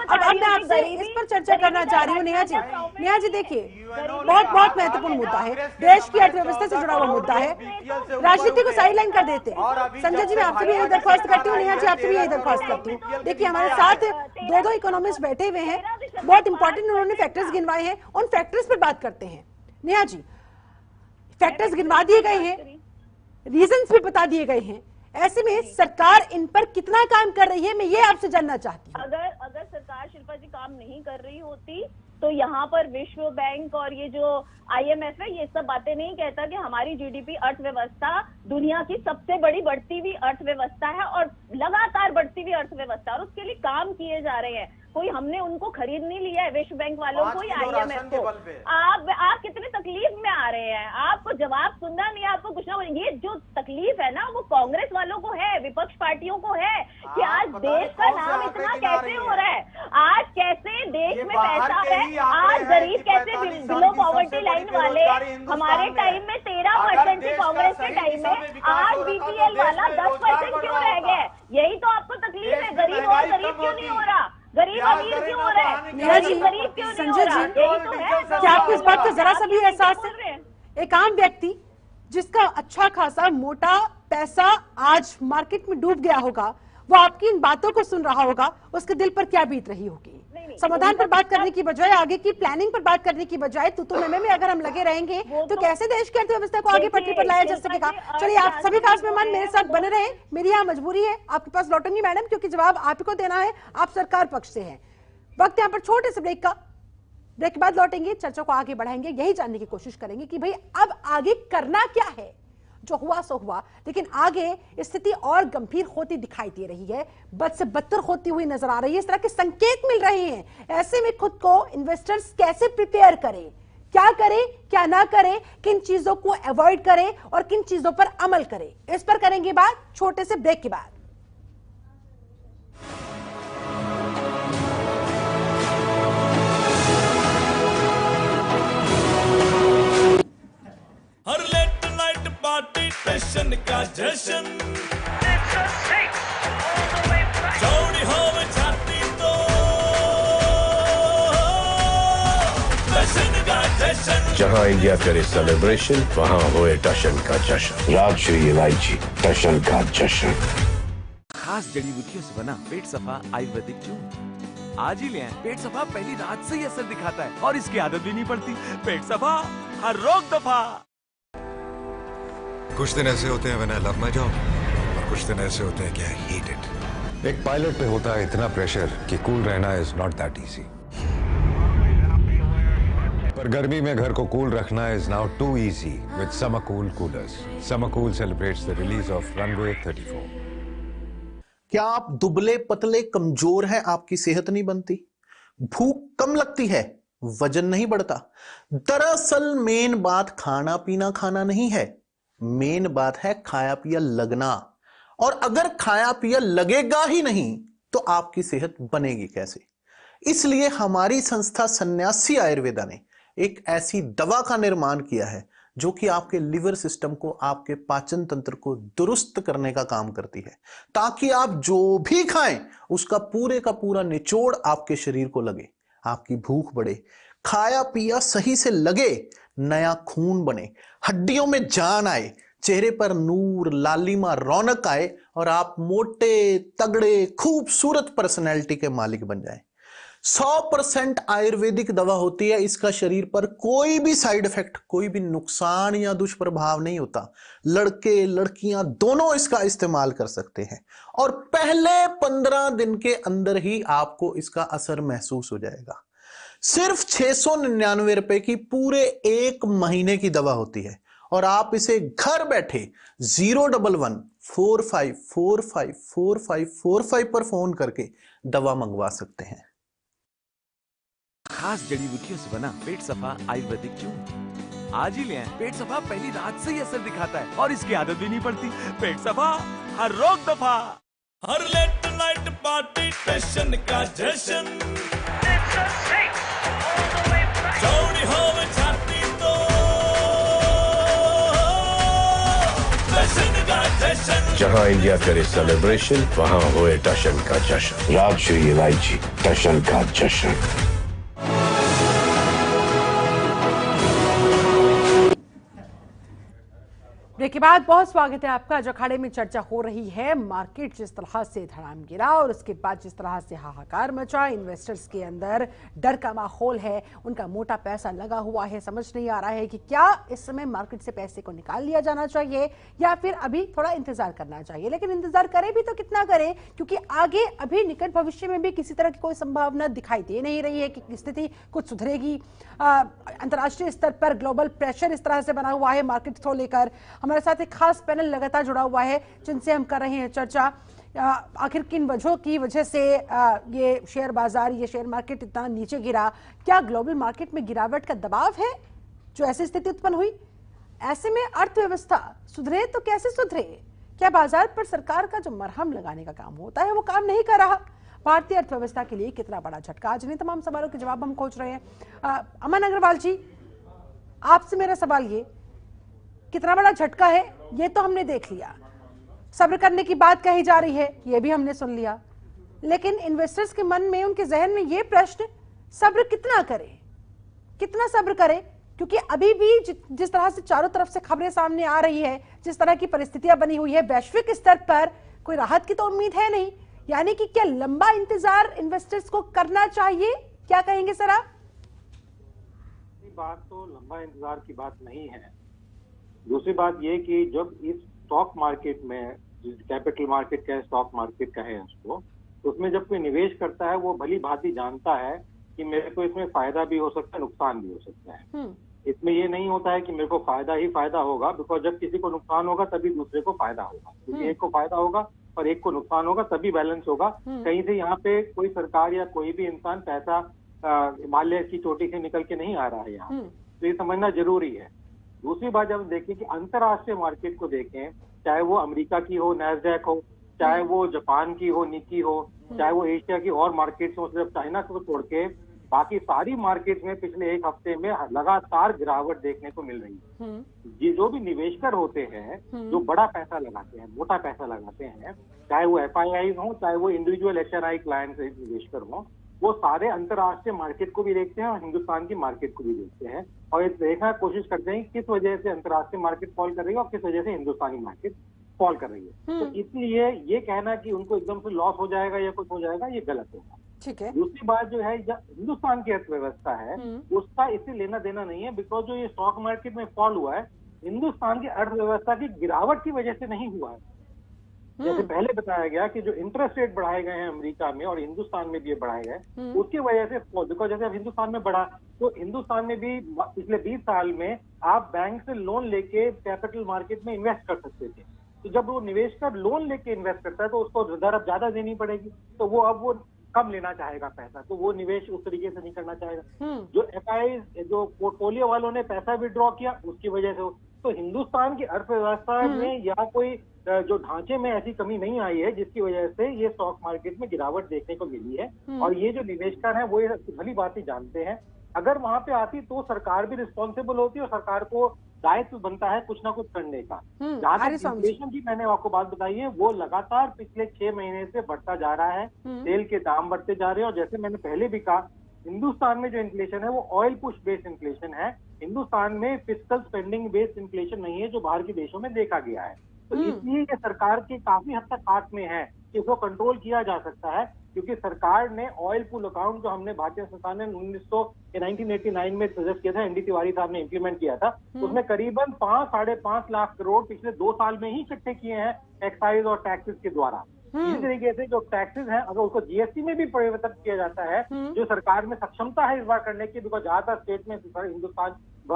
अब मैं आपसे इस पर चर्चा करना चाह रही हूँ। नेहा जी, नेहा जी देखिए, बहुत महत्वपूर्ण मुद्दा है, देश की अर्थव्यवस्था से जुड़ा हुआ मुद्दा है। राजनीति को साइडलाइन कर देते हैं। संजय जी, मैं आपसे भी यही दरख्वास्त करती हूँ, नेहा जी आपसे भी यही दरख्वास्त करती हूँ। देखिए, हमारे साथ 2 इकोनॉमिस्ट बैठे हुए हैं, बहुत इंपॉर्टेंट उन्होंने फैक्टर्स गिनवाए हैं, उन फैक्टर्स पर बात करते हैं। नेहा जी, फैक्टर्स गिनवा दिए गए हैं, रीजंस भी बता दिए गए हैं, ऐसे में सरकार इन पर कितना काम कर रही है, मैं ये आपसे जानना चाहती हूँ। अगर सरकार शिल्पा जी काम नहीं कर रही होती तो यहाँ पर विश्व बैंक और ये जो आईएमएफ है ये सब बातें नहीं कहता कि हमारी जीडीपी अर्थव्यवस्था दुनिया की सबसे बड़ी बढ़ती हुई अर्थव्यवस्था है और लगातार बढ़ती हुई अर्थव्यवस्था, और उसके लिए काम किए जा रहे हैं। कोई हमने उनको खरीद नहीं लिया है, विश्व बैंक वालों को या आईएमएफ को। आप कितने तकलीफ में आ रहे हैं, आपको जवाब सुनना नहीं, आपको कुछ ना। ये जो तकलीफ है ना वो कांग्रेस वालों को है, विपक्ष पार्टियों को है कि आज देश का नाम इतना कैसे हो रहा है, आज कैसे देश में पैसा है, आज गरीब कैसे बिलो पॉवर्टी लाइन वाले हमारे टाइम में 13% थे, कांग्रेस के टाइम में, आज बीपीएल वाला 10% क्यों रह गए? यही तो आपको तकलीफ है। गरीब और गरीब क्यों नहीं हो रहा, गरीब अमीर क्यों हो रहा है, गरीब क्यों नहीं हो रहा? क्या आपको इस बात का जरा सा भी एहसास है? एक आम व्यक्ति जिसका अच्छा खासा मोटा पैसा आज मार्केट में डूब गया होगा, वो आपकी इन बातों को सुन रहा होगा, उसके दिल पर क्या बीत रही होगी? समाधान पर बात करने की बजाय, आगे की प्लानिंग पर बात करने की बजाय तू में अगर हम लगे रहेंगे तो कैसे देश की अर्थव्यवस्था को आगे पटरी पर लाया जा सकेगा? चलिए, आप सभी खास मेहमान मेरे साथ बने रहे, मेरी यहाँ मजबूरी है, आपके पास लौटूंगी मैडम, क्योंकि जवाब आपको देना है, आप सरकार पक्ष से हैं। वक्त यहाँ पर छोटे से ब्रेक का, ब्रेक के बाद लौटेंगे, चर्चा को आगे बढ़ाएंगे, यही जानने की कोशिश करेंगे कि भाई अब आगे करना क्या है। जो हुआ सो हुआ, लेकिन आगे स्थिति और गंभीर होती दिखाई दे रही है, बद से बदतर होती हुई नजर आ रही है। इस तरह के संकेत मिल रहे हैं। ऐसे में खुद को इन्वेस्टर्स कैसे प्रिपेयर करें, क्या करें क्या ना करें, किन चीजों को अवॉइड करें और किन चीजों पर अमल करें, इस पर करेंगे बात छोटे से ब्रेक के बाद। हर लेट नाइट पार्टी टेंशन का जश्न, चौड़ी हो छाती तो टशन का जश्न। जहां इंडिया करे सेलिब्रेशन, वहां होए टशन का जश्न। राजश्री इलायची टशन का जश्न। खास जड़ी बूटियों से बना पेट सफा आयुर्वेदिक चूर्ण आज ही ले आएं। पेट सफा पहली रात से ही असर दिखाता है और इसकी आदत भी नहीं पड़ती। पेट सफा हर रोग दफा। कुछ दिन ऐसे होते हैं when I love my job, और कुछ दिन ऐसे होते हैं कि आई हेट इट। एक पायलट पे होता है इतना प्रेशर कि कूल रहना इज नॉट दैट इजी, पर गर्मी में घर को कूल रखना is now too easy with summer cool coolers. Summer cool celebrates the release of runway 34। क्या आप दुबले पतले कमजोर हैं, आपकी सेहत नहीं बनती, भूख कम लगती है, वजन नहीं बढ़ता? दरअसल मेन बात खाना पीना खाना नहीं है, मेन बात है खाया पिया लगना। और अगर खाया पिया लगेगा ही नहीं तो आपकी सेहत बनेगी कैसे? इसलिए हमारी संस्था सन्यासी आयुर्वेदा ने एक ऐसी दवा का निर्माण किया है जो कि आपके लिवर सिस्टम को, आपके पाचन तंत्र को दुरुस्त करने का काम करती है, ताकि आप जो भी खाएं उसका पूरे का पूरा निचोड़ आपके शरीर को लगे, आपकी भूख बढ़े, खाया पिया सही से लगे, नया खून बने, हड्डियों में जान आए, चेहरे पर नूर, लालिमा, रौनक आए और आप मोटे तगड़े खूबसूरत पर्सनैलिटी के मालिक बन जाएं। 100% आयुर्वेदिक दवा होती है, इसका शरीर पर कोई भी साइड इफेक्ट, कोई भी नुकसान या दुष्प्रभाव नहीं होता। लड़के लड़कियां दोनों इसका इस्तेमाल कर सकते हैं और पहले 15 दिन के अंदर ही आपको इसका असर महसूस हो जाएगा। सिर्फ 699 रुपए की पूरे 1 महीने की दवा होती है और आप इसे घर बैठे 011-45454545 पर फोन करके दवा मंगवा सकते हैं। खास जड़ी बूटियों से बना पेट सफा आयुर्वेदिक चूर्ण आज ही ले आएं। पेट सफा पहली रात से ही असर दिखाता है और इसकी आदत भी नहीं पड़ती। पेट सफा हर रोग दफा। हर लेट नाइट पार्टी टेंशन का जश्न, चौड़ी हो छाती तो टशन का जश्न। जहां इंडिया करे सेलिब्रेशन, वहां होए टशन का जश्न। राजश्री इलायची टशन का जश्न। ब्रेक के बाद बहुत स्वागत है आपका। जो अखाड़े में चर्चा हो रही है, मार्केट जिस तरह से धड़ाम गिरा और उसके बाद जिस तरह से हाहाकार मचा, इन्वेस्टर्स के अंदर डर का माहौल है, उनका मोटा पैसा लगा हुआ है। समझ नहीं आ रहा है कि क्या इस समय मार्केट से पैसे को निकाल लिया जाना चाहिए या फिर अभी थोड़ा इंतजार करना चाहिए। लेकिन इंतजार करें भी तो कितना करें, क्योंकि आगे अभी निकट भविष्य में भी किसी तरह की कोई संभावना दिखाई दे नहीं रही है कि स्थिति कुछ सुधरेगी। अंतर्राष्ट्रीय स्तर पर ग्लोबल प्रेशर इस तरह से बना हुआ है मार्केट को लेकर। हमारे साथ एक खास पैनल लगातार जुड़ा हुआ है जिनसे हम कर रहे हैं चर्चा। आखिर किन वजहों की वजह से ये शेयर बाजार, ये शेयर मार्केट इतना नीचे गिरा? क्या ग्लोबल मार्केट में गिरावट का दबाव है जो ऐसी स्थिति उत्पन्न हुई? ऐसे में अर्थव्यवस्था सुधरे तो कैसे सुधरे? क्या बाजार पर सरकार का जो मरहम लगाने का काम होता है वो काम नहीं कर रहा? भारतीय अर्थव्यवस्था के लिए कितना बड़ा झटका? आज इन्हीं तमाम सवालों के जवाब हम खोज रहे हैं। अमन अग्रवाल जी, आपसे मेरा सवाल ये, कितना बड़ा झटका है ये तो हमने देख लिया, सब्र करने की बात कही जा रही है ये भी हमने सुन लिया, लेकिन इन्वेस्टर्स के मन में, उनके जहन में ये प्रश्न, सब्र कितना करे, कितना सब्र करे? क्योंकि अभी भी जिस तरह से चारों तरफ से खबरें सामने आ रही है, जिस तरह की परिस्थितियां बनी हुई है वैश्विक स्तर पर, कोई राहत की तो उम्मीद है नहीं। यानी कि क्या लंबा इंतजार इन्वेस्टर्स को करना चाहिए? क्या कहेंगे सर आप? बात तो लंबा इंतजार की बात नहीं है। दूसरी बात ये कि जब इस स्टॉक मार्केट में, कैपिटल मार्केट का स्टॉक मार्केट का है उसको, तो उसमें जब कोई निवेश करता है वो भली भांति जानता है कि मेरे को इसमें फायदा भी हो सकता है, नुकसान भी हो सकता है। इसमें ये नहीं होता है कि मेरे को फायदा ही फायदा होगा, बिकॉज जब किसी को नुकसान होगा तभी दूसरे को फायदा होगा, क्योंकि एक को फायदा होगा और एक को नुकसान होगा, तभी बैलेंस होगा। कहीं से यहाँ पे कोई सरकार या कोई भी इंसान पैसा हिमालय की चोटी से निकल के नहीं आ रहा है यहाँ, तो ये समझना जरूरी है। दूसरी बात जब देखें कि अंतर्राष्ट्रीय मार्केट को देखें, चाहे वो अमेरिका की हो नैस्डैक हो, चाहे वो जापान की हो निकी हो, चाहे वो एशिया की और मार्केट्स हो, सिर्फ चाइना को छोड़ के बाकी सारी मार्केट में पिछले एक हफ्ते में लगातार गिरावट देखने को मिल रही है। ये जो भी निवेशकर होते हैं, जो बड़ा पैसा लगाते हैं, मोटा पैसा लगाते हैं, चाहे वो FIIs हो, चाहे वो इंडिविजुअल HNI क्लाइंट्स निवेशकर हो, वो सारे अंतर्राष्ट्रीय मार्केट को भी देखते हैं और हिंदुस्तान की मार्केट को भी देखते हैं और ये देखना कोशिश करते हैं किस वजह से अंतर्राष्ट्रीय मार्केट फॉल कर रही है और किस वजह से हिंदुस्तानी मार्केट फॉल कर रही है। तो इसलिए ये कहना कि उनको एकदम से लॉस हो जाएगा या कुछ हो जाएगा, ये गलत होगा। ठीक है। दूसरी बात जो है, हिंदुस्तान की अर्थव्यवस्था है उसका इससे लेना देना नहीं है, बिकॉज जो ये स्टॉक मार्केट में फॉल हुआ है हिंदुस्तान की अर्थव्यवस्था की गिरावट की वजह से नहीं हुआ है। जैसे पहले बताया गया कि जो इंटरेस्ट रेट बढ़ाए गए हैं अमेरिका में और हिंदुस्तान में भी ये बढ़ाए गए, उसकी वजह से बिकॉज जैसे अब हिंदुस्तान में बढ़ा तो हिंदुस्तान में भी पिछले 20 साल में आप बैंक से लोन लेके कैपिटल मार्केट में इन्वेस्ट कर सकते थे। तो जब वो निवेश कर लोन लेके इन्वेस्ट करता है तो उसको दर अब ज्यादा देनी पड़ेगी, तो वो अब वो कम लेना चाहेगा पैसा, तो वो निवेश उस तरीके से नहीं करना चाहेगा। जो FIIs जो पोर्टफोलियो वालों ने पैसा विड्रॉ किया उसकी वजह से, तो हिंदुस्तान की अर्थव्यवस्था में या कोई जो ढांचे में ऐसी कमी नहीं आई है जिसकी वजह से ये स्टॉक मार्केट में गिरावट देखने को मिली है। और ये जो निवेशकर हैं वो ये भली बातें जानते हैं। अगर वहां पे आती तो सरकार भी रिस्पॉन्सिबल होती और सरकार को दायित्व बनता है कुछ ना कुछ करने का। जहाँ तक इन्फ्लेशन की मैंने आपको बात बताई है, वो लगातार पिछले 6 महीने से बढ़ता जा रहा है, तेल के दाम बढ़ते जा रहे हैं और जैसे मैंने पहले भी कहा हिंदुस्तान में जो इन्फ्लेशन है वो ऑयल पुश बेस्ड इन्फ्लेशन है। हिंदुस्तान में फिस्कल स्पेंडिंग बेस्ड इन्फ्लेशन नहीं है जो बाहर के देशों में देखा गया है। तो इसलिए ये सरकार के काफी हद तक हाथ में है कि इसको कंट्रोल किया जा सकता है, क्योंकि सरकार ने ऑयल पुल अकाउंट जो हमने भारतीय संस्थान ने 1989 में सजेस्ट किया था, ND तिवारी साहब ने इम्प्लीमेंट किया था, उसमें करीबन 5-5.5 लाख करोड़ पिछले 2 साल में ही इकट्ठे किए हैं एक्साइज और टैक्सेस के द्वारा। इसी तरीके से जो टैक्सेस हैं अगर उसको GST में भी परिवर्तित किया जाता है, जो सरकार में सक्षमता है इस बार करने की, बिकॉज ज्यादातर स्टेट में हिंदुस्तान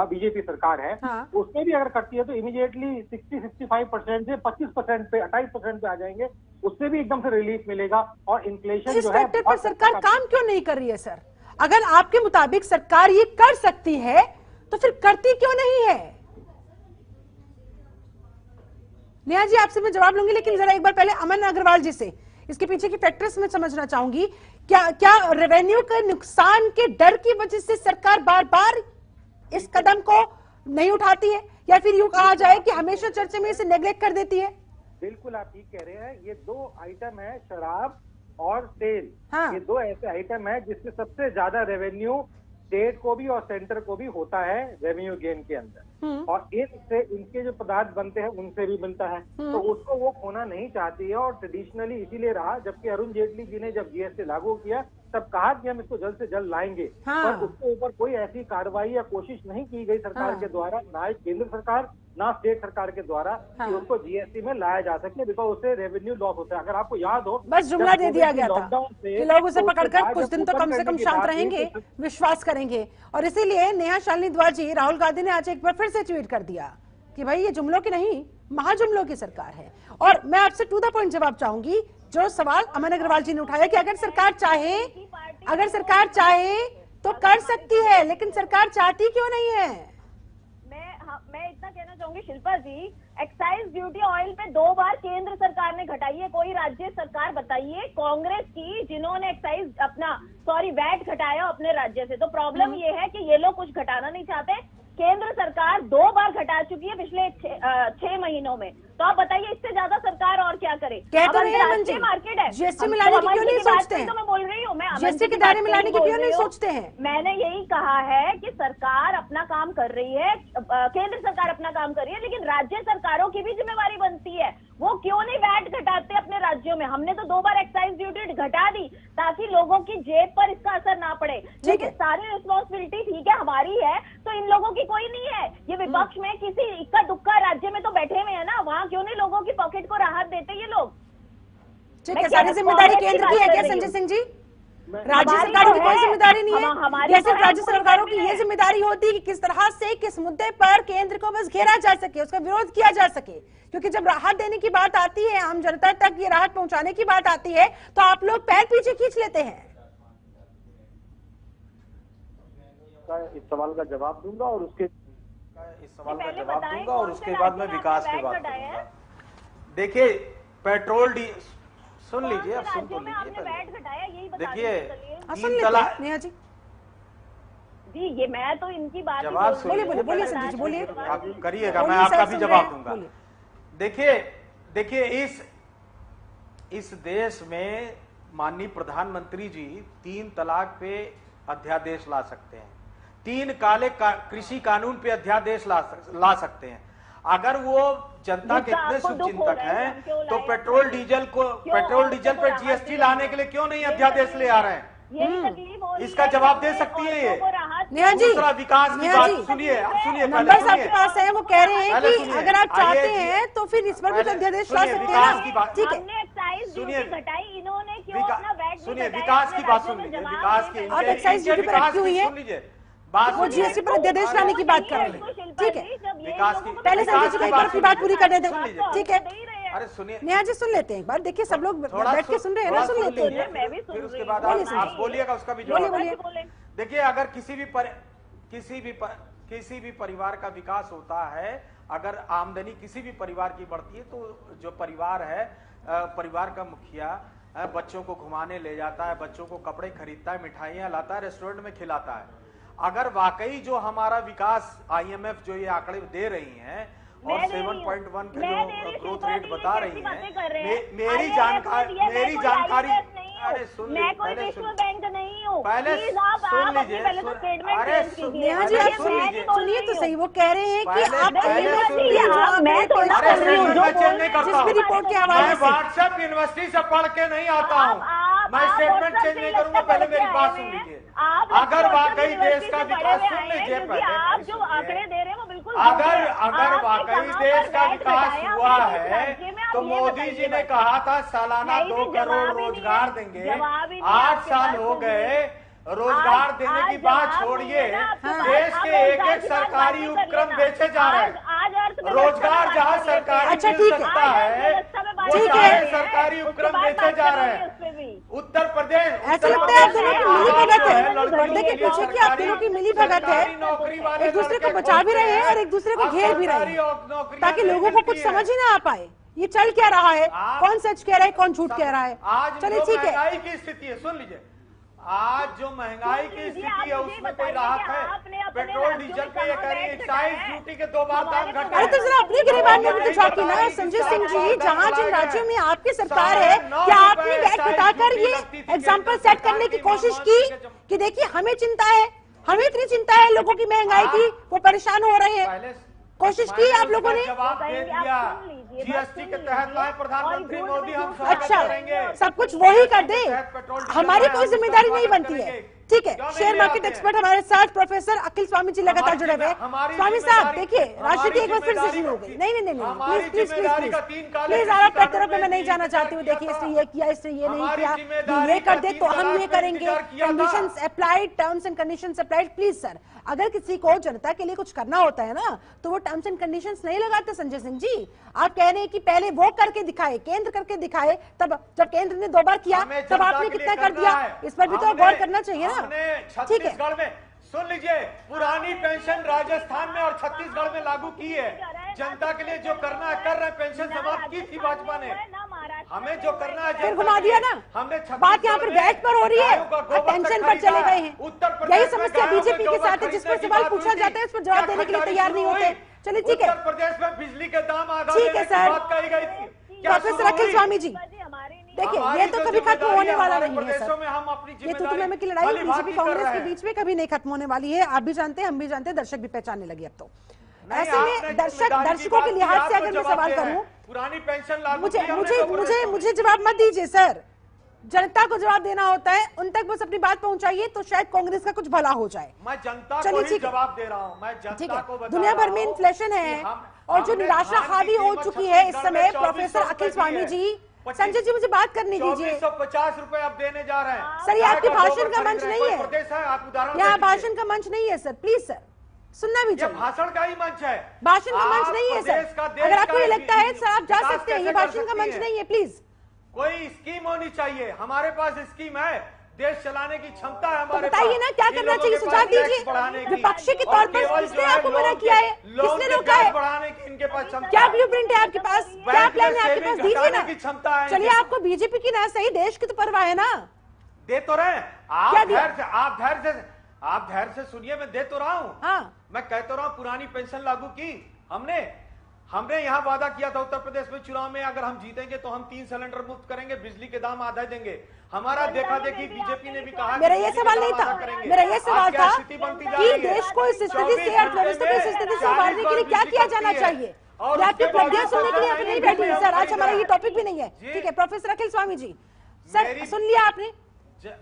बीजेपी सरकार है, उसमें भी अगर करती है तो इमीडिएटली 60-65% से 25% पे 28% पे आ जाएंगे, उससे भी एकदम से रिलीफ मिलेगा। और इन्फ्लेशन जो है पर सरकार काम क्यों नहीं कर रही है सर? अगर आपके मुताबिक सरकार ये कर सकती है तो फिर करती क्यों नहीं है? नेहा जी आपसे मैं जवाब लूंगी, लेकिन जरा एक बार पहले अमन अग्रवाल जी से इसके पीछे की फैक्टर्स में समझना चाहूंगी। क्या रेवेन्यू के नुकसान के डर की वजह से सरकार बार बार इस कदम को नहीं उठाती है, या फिर यूं कहा जाए कि हमेशा चर्चा में इसे नेग्लेक्ट कर देती है? बिल्कुल आप ठीक कह रहे हैं। ये 2 आइटम है, शराब और तेल। ये 2 ऐसे आइटम है जिससे सबसे ज्यादा रेवेन्यू स्टेट को भी और सेंटर को भी होता है रेवेन्यू गेन के अंदर, और इससे इनके जो पदार्थ बनते हैं उनसे भी बनता है, तो उसको वो खोना नहीं चाहती है। और ट्रेडिशनली इसीलिए रहा, जबकि अरुण जेटली जी ने जब GST लागू किया तब कहा कि हम इसको जल्द से जल्द लाएंगे, पर उसके ऊपर कोई ऐसी कार्रवाई या कोशिश नहीं की गई सरकार के द्वारा, ना केंद्र सरकार ना स्टेट सरकार के द्वारा, कि उसको GST में लाया जा सके, बिकॉज उससे रेवेन्यू लॉस होता है। अगर आपको याद हो, बस जुमला दे दिया गया था कि लोग उसे पकड़कर कुछ दिन तो कम से कम शांत रहेंगे, विश्वास करेंगे, और इसीलिए नेहा शालिनी द्वार जी, राहुल गांधी ने आज एक बार फिर से ट्वीट कर दिया कि भाई ये जुमलों की नहीं महाजुमलों की सरकार है। और मैं आपसे टू द पॉइंट जवाब चाहूंगी, जो सवाल अमन अग्रवाल जी ने उठाया कि अगर सरकार चाहे तो कर सकती है, लेकिन सरकार चाहती क्यों नहीं है? मैं इतना कहना चाहूंगी शिल्पा जी, एक्साइज ड्यूटी ऑयल पे 2 बार केंद्र सरकार ने घटाई है। कोई राज्य सरकार बताइए कांग्रेस की जिन्होंने वैट घटाया अपने राज्य से। तो प्रॉब्लम ये है कि ये लोग कुछ घटाना नहीं चाहते। केंद्र सरकार 2 बार घटा चुकी है पिछले 6 महीनों में। तो आप बताइए इससे ज्यादा सरकार और क्या करे? अंतरराष्ट्रीय मार्केट है, GST मिलाने की क्यों नहीं सोचते हैं? तो मैं बोल रही हूँ, मैं GST के दायरे मिलाने की क्यों नहीं सोचते हैं? मैंने यही कहा है कि सरकार अपना काम कर रही है, केंद्र सरकार अपना काम कर रही है, लेकिन राज्य सरकारों की भी जिम्मेवारी बनती है। वो क्यों नहीं वैट घटाते अपने राज्यों में? हमने तो 2 बार एक्साइज ड्यूटी घटा दी ताकि लोगों की जेब पर इसका असर ना पड़े। लेकिन सारी रिस्पॉन्सिबिलिटी ठीक है हमारी है, तो इन लोगों की कोई नहीं है। ये विपक्ष में किसी इक्का दुक्का राज्य में तो बैठे हुए हैं ना, वहाँ क्यों नहीं लोगों की पॉकेट को राहत देते ये लोग? ठीक है, सारी जिम्मेदारी केंद्र की है क्या संजय सिंह जी? राज्य सरकारों की कोई जिम्मेदारी नहीं है? या सिर्फ राज्य सरकारों की ये जिम्मेदारी होती है कि किस तरह से किस मुद्दे पर केंद्र को बस घेरा जा सके, उसका विरोध किया जा सके? क्योंकि जब राहत देने की बात आती है, आम जनता तक ये राहत पहुंचाने की बात आती है, तो आप लोग पैर पीछे खींच लेते हैं। इस सवाल का जवाब दूंगा और उसके बाद मैं विकास की बात करूंगा। देखिए पेट्रोल सुन लीजिए, अब सुन तो लीजिए। देखिए तीन तलाक जी, ये मैं तो इनकी बात जवाब बोलिए संजय जी, बोलिए करिएगा, मैं आपका भी जवाब दूंगा। देखिए इस देश में माननीय प्रधानमंत्री जी 3 तलाक पे अध्यादेश ला सकते हैं, 3 काले कृषि कानून पे अध्यादेश ला सकते हैं। अगर वो जनता के इतने शुभचिंतक हैं तो पेट्रोल डीजल पे जीएसटी लाने के लिए क्यों नहीं अध्यादेश ले आ रहे हैं? इसका जवाब दे सकती है ये? नेहा जी, दूसरा विकास की बात सुनिए, नंबर्स आपके पास है, वो कह रहे हैं कि अगर आप चाहते हैं तो फिर इस पर भी अध्यादेश ला सकते हैं। ठीक है, सुनिए, इन्होंने क्यों अपना वैट सुनिए, विकास की बात सुन लीजिए, विकास की और एक्साइज ड्यूटी पर रखी हुई है, सुन लीजिए, वो जीएसटी पर अध्यादेश लाने की बात कर रहे हैं। ठीक है, विकास की पहले संजय जी को एक बार अपनी बात पूरी करने दें। ठीक है, अरे सुनिए, नेहा जी सुन लेते हैं एक बार। देखिए सब लोग बैठ के सुन रहे हैं ना, सुन लेते हैं, मैं भी सुन फिर उसके रही बाद हूँ। आप बोलिएगा, उसका भी जवाब। देखिए अगर किसी भी परिवार का विकास होता है, अगर आमदनी किसी भी परिवार की बढ़ती है, तो जो परिवार है, परिवार का मुखिया बच्चों को घुमाने ले जाता है, बच्चों को कपड़े खरीदता है, मिठाइयां लाता है, रेस्टोरेंट में खिलाता है। अगर वाकई जो हमारा विकास IMF जो ये आंकड़े दे रही हैं और 7.1 का जो ग्रोथ रेट बता रही है, मेरी जानकारी अरे सुन मैं कोई विश्व बैंक नहीं हूँ, पहले सुन लीजिए, नेहा जी आप सुनिए तो सही। वो कह रहे हैं कि आप मैं चेंज नहीं करता हूँ, जिस भी रिपोर्ट के हवाले मैं व्हाट्सएप यूनिवर्सिटी से पढ़ के नहीं आता हूँ, मैं स्टेटमेंट चेंज नहीं करूंगा। पहले मेरी बात सुन लीजिए। अगर वाकई देश का विकास, सुन लीजिए आप जो आंकड़े दे रहे हैं वो बिल्कुल, अगर वाकई देश का विकास हुआ है तो मोदी जी ने कहा था सालाना 2 करोड़ रोजगार देंगे। 8 साल हो गए, रोजगार देने की बात छोड़िए, देश के एक सरकारी उपक्रम बेचे जा रहे हैं। रोजगार जहाँ सरकारी मिल सकता है, वो चाहे सरकारी उपक्रम बेचे जा रहे हैं। उत्तर प्रदेश, ऐसा लगता है आप दोनों की मिली भगत है, पर्दे के पीछे की आप दोनों की मिली भगत है, एक दूसरे को बचा भी रहे हैं और एक दूसरे को घेर भी रहे हैं, ताकि लोगों को कुछ समझ ही ना आ पाए ये चल क्या रहा है, कौन सच कह रहा है, कौन झूठ कह रहा है। चलिए ठीक है, महंगाई की स्थिति है, सुन लीजिए, आज जो महंगाई की स्थिति है उसमें कोई राहत है? पेट्रोल डीजल पे ये कह रही है एक्साइज ड्यूटी के 2 बार दाम घटे। अरे तो जरा अपनी गिरेबान में भी तो झांकी ना संजय सिंह जी, जहाँ जिन राज्यों में आपकी सरकार है, क्या आपने वैट बताकर ये एग्जाम्पल सेट करने की कोशिश की कि देखिए हमें चिंता है, हमें इतनी चिंता है लोगों की महंगाई की, वो परेशान हो रहे हैं? कोशिश की आप लोगों ने? जवाब दे दिया, जीएसटी के तहत लाए प्रधानमंत्री मोदी, हम अच्छा सब कुछ वो ही कर दे, हमारी कोई जिम्मेदारी नहीं बनती है। ठीक है, शेयर मार्केट एक्सपर्ट हमारे साथ प्रोफेसर अखिल स्वामी जी लगातार जुड़े हुए हैं। स्वामी साहब देखिए, राजनीति एक बार फिर से शुरू हो गई। नहीं प्लीज प्लीज आप तरफ में मैं नहीं जाना चाहती हूँ। देखिए इसने ये किया, इसने ये नहीं किया, ये कर दे तो हम ये करेंगे, conditions applied, terms and conditions applied. Please sir, अगर किसी को जनता के लिए कुछ करना होता है ना तो वो टर्म्स एंड कंडीशंस नहीं लगाते संजय सिंह जी। आप कह रहे हैं कि पहले वो करके दिखाए, केंद्र करके दिखाए, तब जब केंद्र ने 2 बार किया तब आपने कितना कर दिया, इस पर भी तो गौर करना चाहिए ना। छत्तीसगढ़ में सुन लीजिए, पुरानी पेंशन राजस्थान में और छत्तीसगढ़ में लागू की है। जनता के लिए जो करना है कर रहे, पेंशन समाप्त की थी भाजपा ने, हमें जो करना है फिर घुमा दिया ना। हमने बात यहाँ पर वैट पर हो रही है, पेंशन पर चले गए हैं। यही समस्या बीजेपी के साथ है, जिस पर सवाल पूछा जाता है उस पर जवाब देने के लिए तैयार नहीं होते। चलिए ठीक है, उत्तर प्रदेश में बिजली के दाम ठीक है सर। प्रोफेसर अखिल स्वामी जी देखिए, ये तो कभी खत्म होने वाला नहीं है सर, ये तो तुम्हें की लड़ाई बीजेपी कांग्रेस के बीच में कभी नहीं खत्म होने वाली है। आप भी जानते हैं, हम भी जानते हैं, दर्शक भी पहचानने लगे। अब तो ऐसे में दर्शकों के लिहाज से अगर मैं सवाल करूं, पुरानी पेंशन लागू मुझे जवाब मत दीजिए सर, जनता को जवाब देना होता है, उन तक बस अपनी बात पहुंचाइए तो शायद कांग्रेस का कुछ भला हो जाए। मैं जनता को ही जवाब दे रहा हूं, मैं जनता को बता दुनिया भर में इन्फ्लेशन है और जो निराशा हावी हो चुकी है इस समय, प्रोफेसर अखिल स्वामी जी संजय जी मुझे बात करने दीजिए। 2450 रुपए आप देने जा रहे हैं सर, ये आपके भाषण का मंच नहीं है, प्रदेश है, आप उदाहरण यहाँ भाषण का मंच नहीं है सर, प्लीज सर सुनना भी चाहिए। भाषण का ही मंच है, भाषण का मंच नहीं है सर। अगर आपको ये लगता है सर आप जा सकते हैं, ये भाषण का मंच नहीं है, प्लीज। कोई स्कीम होनी चाहिए, हमारे पास स्कीम है, देश चलाने की क्षमता है हमारे पास। बताइए ना क्या करना चाहिए, सुझाव दीजिए। विपक्षी के तौर पर किसने आपको मना किया है, किसने रोका है, बढ़ाने की इनके पास क्षमता, क्या ब्लूप्रिंट है आपके पास, क्या प्लान है आपके पास, दीजिए ना। क्षमता है। चलिए आपको बीजेपी की ना सही, देश की तो परवाह है ना। दे तो रहे आप धैर्य से सुनिए, मैं दे तो रहा हूँ। हाँ। मैं कह तो रहा हूँ, पुरानी पेंशन लागू की हमने यहाँ वादा किया था उत्तर प्रदेश में चुनाव में, अगर हम जीतेंगे तो हम 3 सिलेंडर मुफ्त करेंगे, बिजली के दाम आधा देंगे। हमारा देखा देखी बीजेपी ने भी कहा। मेरा ये सवाल नहीं था, मेरा ये सवाल था कि देश को इस स्थिति से, अर्थव्यवस्था को इस स्थिति से उबारने के लिए क्या किया जाना चाहिए। आपकी उपलब्धियां सुनने के लिए आप नहीं बैठे सर, आज हमारा ये टॉपिक भी नहीं है। ठीक है प्रोफेसर अखिल स्वामी जी, सर सुन लिया आपने,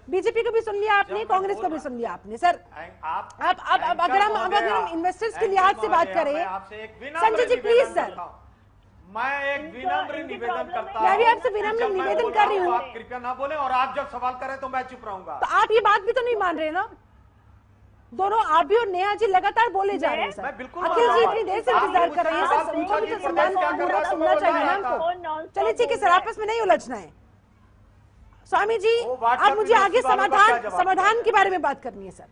बीजेपी को भी सुन लिया आपने, कांग्रेस को भी सुन लिया आपने। सर अब अगर हम इन्वेस्टर्स के लिहाज से बात करें, संजय जी प्लीज सर, मैं एक विनम्र निवेदन करता हूं। मैं भी आपसे विनम्र निवेदन कर रही हूँ, आप कृपया ना बोले, और आप जब सवाल करें तो मैं चुप रहूंगा। तो आप ये बात भी तो नहीं मान रहे ना, दोनों आप भी और नेहा जी लगातार बोले जा रहे हैं सर। अखिल जी इतनी देर से इंतजार कर रहे हैं सर, उनको भी तो सम्मानपूर्वक सुनना चाहिए ना हमको। चलिए ठीक है सर, आपस में नहीं उलझना है। स्वामी जी अब मुझे आगे समाधान के बारे में बात करनी है सर।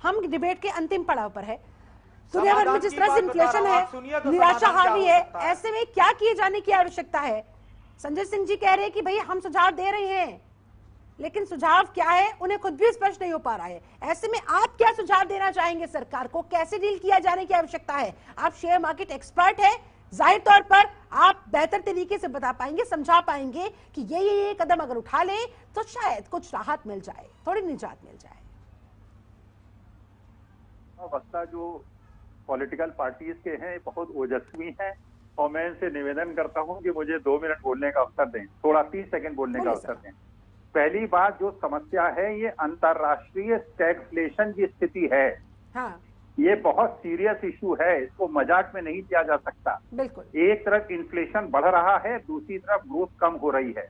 हम डिबेट के अंतिम पड़ाव पर है, दुनिया भर में जिस तरह से इन्फ्लेशन है, निराशा हावी है, ऐसे में क्या किए जाने की आवश्यकता है। संजय सिंह जी कह रहे हैं कि भाई हम सुझाव दे रहे हैं, लेकिन सुझाव क्या है उन्हें खुद भी स्पष्ट नहीं हो पा रहा है। ऐसे में आप क्या सुझाव देना चाहेंगे सरकार को, कैसे डील किया जाने की आवश्यकता है। आप शेयर मार्केट एक्सपर्ट है, जाहिर तौर पर आप बेहतर तरीके से बता पाएंगे, समझा पाएंगे कि ये कदम अगर उठा लें तो शायद कुछ राहत मिल जाए, थोड़ी निजात मिल जाए। वक्ता जो पॉलिटिकल पार्टीज के हैं बहुत ओजस्वी हैं, और मैं इनसे निवेदन करता हूं कि मुझे 2 मिनट बोलने का अवसर दें, थोड़ा 30 सेकंड बोलने का अवसर दें। पहली बात जो समस्या है ये अंतर्राष्ट्रीय स्टैगफ्लेशन की स्थिति है। हाँ। ये बहुत सीरियस इशू है, इसको मजाक में नहीं किया जा सकता। बिल्कुल। एक तरफ इन्फ्लेशन बढ़ रहा है, दूसरी तरफ ग्रोथ कम हो रही है।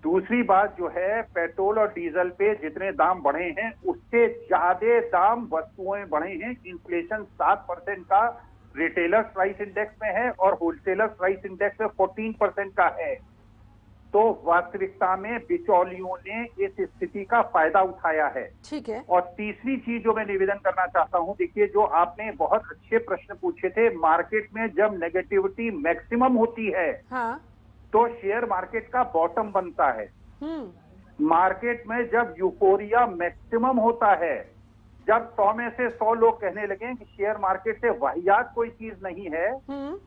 दूसरी बात जो है, पेट्रोल और डीजल पे जितने दाम बढ़े हैं उससे ज्यादा दाम वस्तुएं बढ़े हैं। इन्फ्लेशन 7% का रिटेलर प्राइस इंडेक्स में है और होलसेलर प्राइस इंडेक्स में 14% का है। तो वास्तविकता में बिचौलियों ने इस स्थिति का फायदा उठाया है। ठीक है। और तीसरी चीज जो मैं निवेदन करना चाहता हूं, देखिए जो आपने बहुत अच्छे प्रश्न पूछे थे, मार्केट में जब नेगेटिविटी मैक्सिमम होती है हाँ। तो शेयर मार्केट का बॉटम बनता है। मार्केट में जब यूफोरिया मैक्सिमम होता है, जब 100 में से 100 लोग कहने लगे कि शेयर मार्केट से वाहियात कोई चीज नहीं है,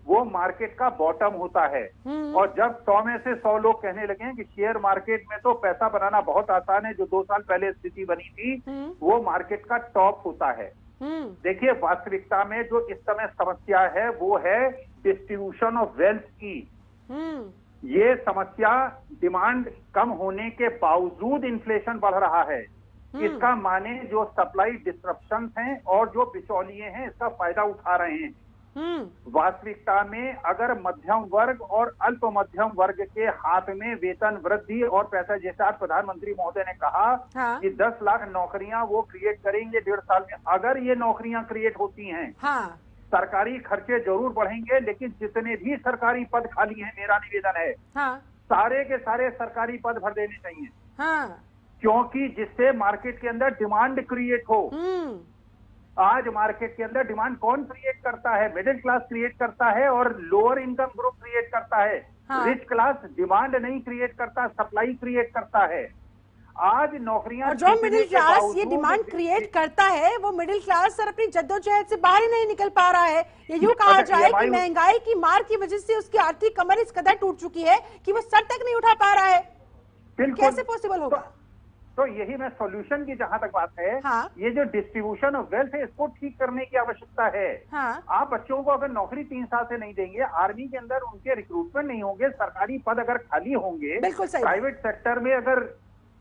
वो मार्केट का बॉटम होता है। और जब 100 में से 100 लोग कहने लगे कि शेयर मार्केट में तो पैसा बनाना बहुत आसान है, जो 2 साल पहले स्थिति बनी थी, वो मार्केट का टॉप होता है। देखिए वास्तविकता में जो इस समय समस्या है वो है डिस्ट्रीब्यूशन ऑफ वेल्थ की। ये समस्या डिमांड कम होने के बावजूद इन्फ्लेशन बढ़ रहा है। इसका माने जो सप्लाई डिस्ट्रप्शन हैं और जो बिचौलिए हैं इसका फायदा उठा रहे हैं। वास्तविकता में अगर मध्यम वर्ग और अल्प मध्यम वर्ग के हाथ में वेतन वृद्धि और पैसा, जैसा प्रधानमंत्री महोदय ने कहा हाँ। कि 10 लाख नौकरियां वो क्रिएट करेंगे 1.5 साल में, अगर ये नौकरियां क्रिएट होती हैं हाँ। सरकारी खर्चे जरूर बढ़ेंगे, लेकिन जितने भी सरकारी पद खाली हैं, मेरा निवेदन है हाँ। सारे के सारे सरकारी पद भर देने चाहिए हाँ। क्योंकि जिससे मार्केट के अंदर डिमांड क्रिएट हो। आज मार्केट के अंदर डिमांड कौन क्रिएट करता है? मिडिल क्लास क्रिएट करता है और लोअर इनकम ग्रुप क्रिएट करता है हाँ। रिच क्लास डिमांड नहीं क्रिएट करता, सप्लाई क्रिएट करता है। आज नौकरियां, जो मिडिल क्लास ये डिमांड क्रिएट करता है, वो मिडिल क्लास सर अपनी जद्दोजहद से बाहर ही नहीं निकल पा रहा है। ये यूं कहा जाए कि महंगाई की मार की वजह से उसकी आर्थिक कमर इस कदर टूट चुकी है कि वो सर तक नहीं उठा पा रहा है। कैसे पॉसिबल होगा? तो यही मैं सॉल्यूशन की जहां तक बात है हाँ। ये जो डिस्ट्रीब्यूशन ऑफ वेल्थ है इसको ठीक करने की आवश्यकता है हाँ। आप बच्चों को अगर नौकरी 3 साल से नहीं देंगे, आर्मी के अंदर उनके रिक्रूटमेंट नहीं होंगे, सरकारी पद अगर खाली होंगे, प्राइवेट सेक्टर में अगर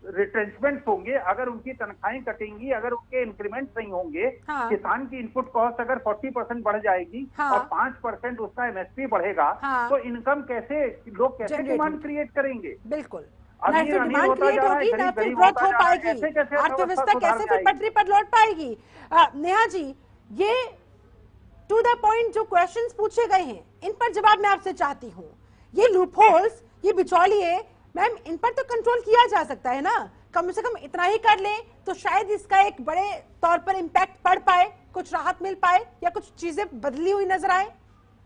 रिट्रेंचमेंट होंगे, अगर उनकी तनख्वाहें कटेंगी, अगर उनके इंक्रीमेंट नहीं होंगे, हाँ। किसान की इनपुट कॉस्ट अगर 40% बढ़ जाएगी, हाँ। और 5% उसका एमएसपी बढ़ेगा, हाँ। तो इनकम कैसे, लोग कैसे Generate डिमांड क्रिएट करेंगे? बिल्कुल, अब ना ये फिर अमीर डिमांड होता क्रिएट जा रहा है, होगी, ना गरीब फिर गरीब ग्रोथ होता हो जा रहा है, पाएगी, ऐसे कैसे अर्थव्यवस्था सुधार कैसे फिर जाएगी? पटरी पर लौट पाएगी। नेहा जी, ये टू द पॉइंट जो क्वेश्चंस पूछे गए हैं, इन पर जवाब मैं आपसे चाहती हूँ। ये लूपहोल्स, ये बिचौलिए, मैम इन पर तो कंट्रोल किया जा सकता है ना, कम से कम इतना ही कर लें तो शायद इसका एक बड़े तौर पर इम्पैक्ट पड़ पाए, कुछ राहत मिल पाए, या कुछ चीजें बदली हुई नजर आए।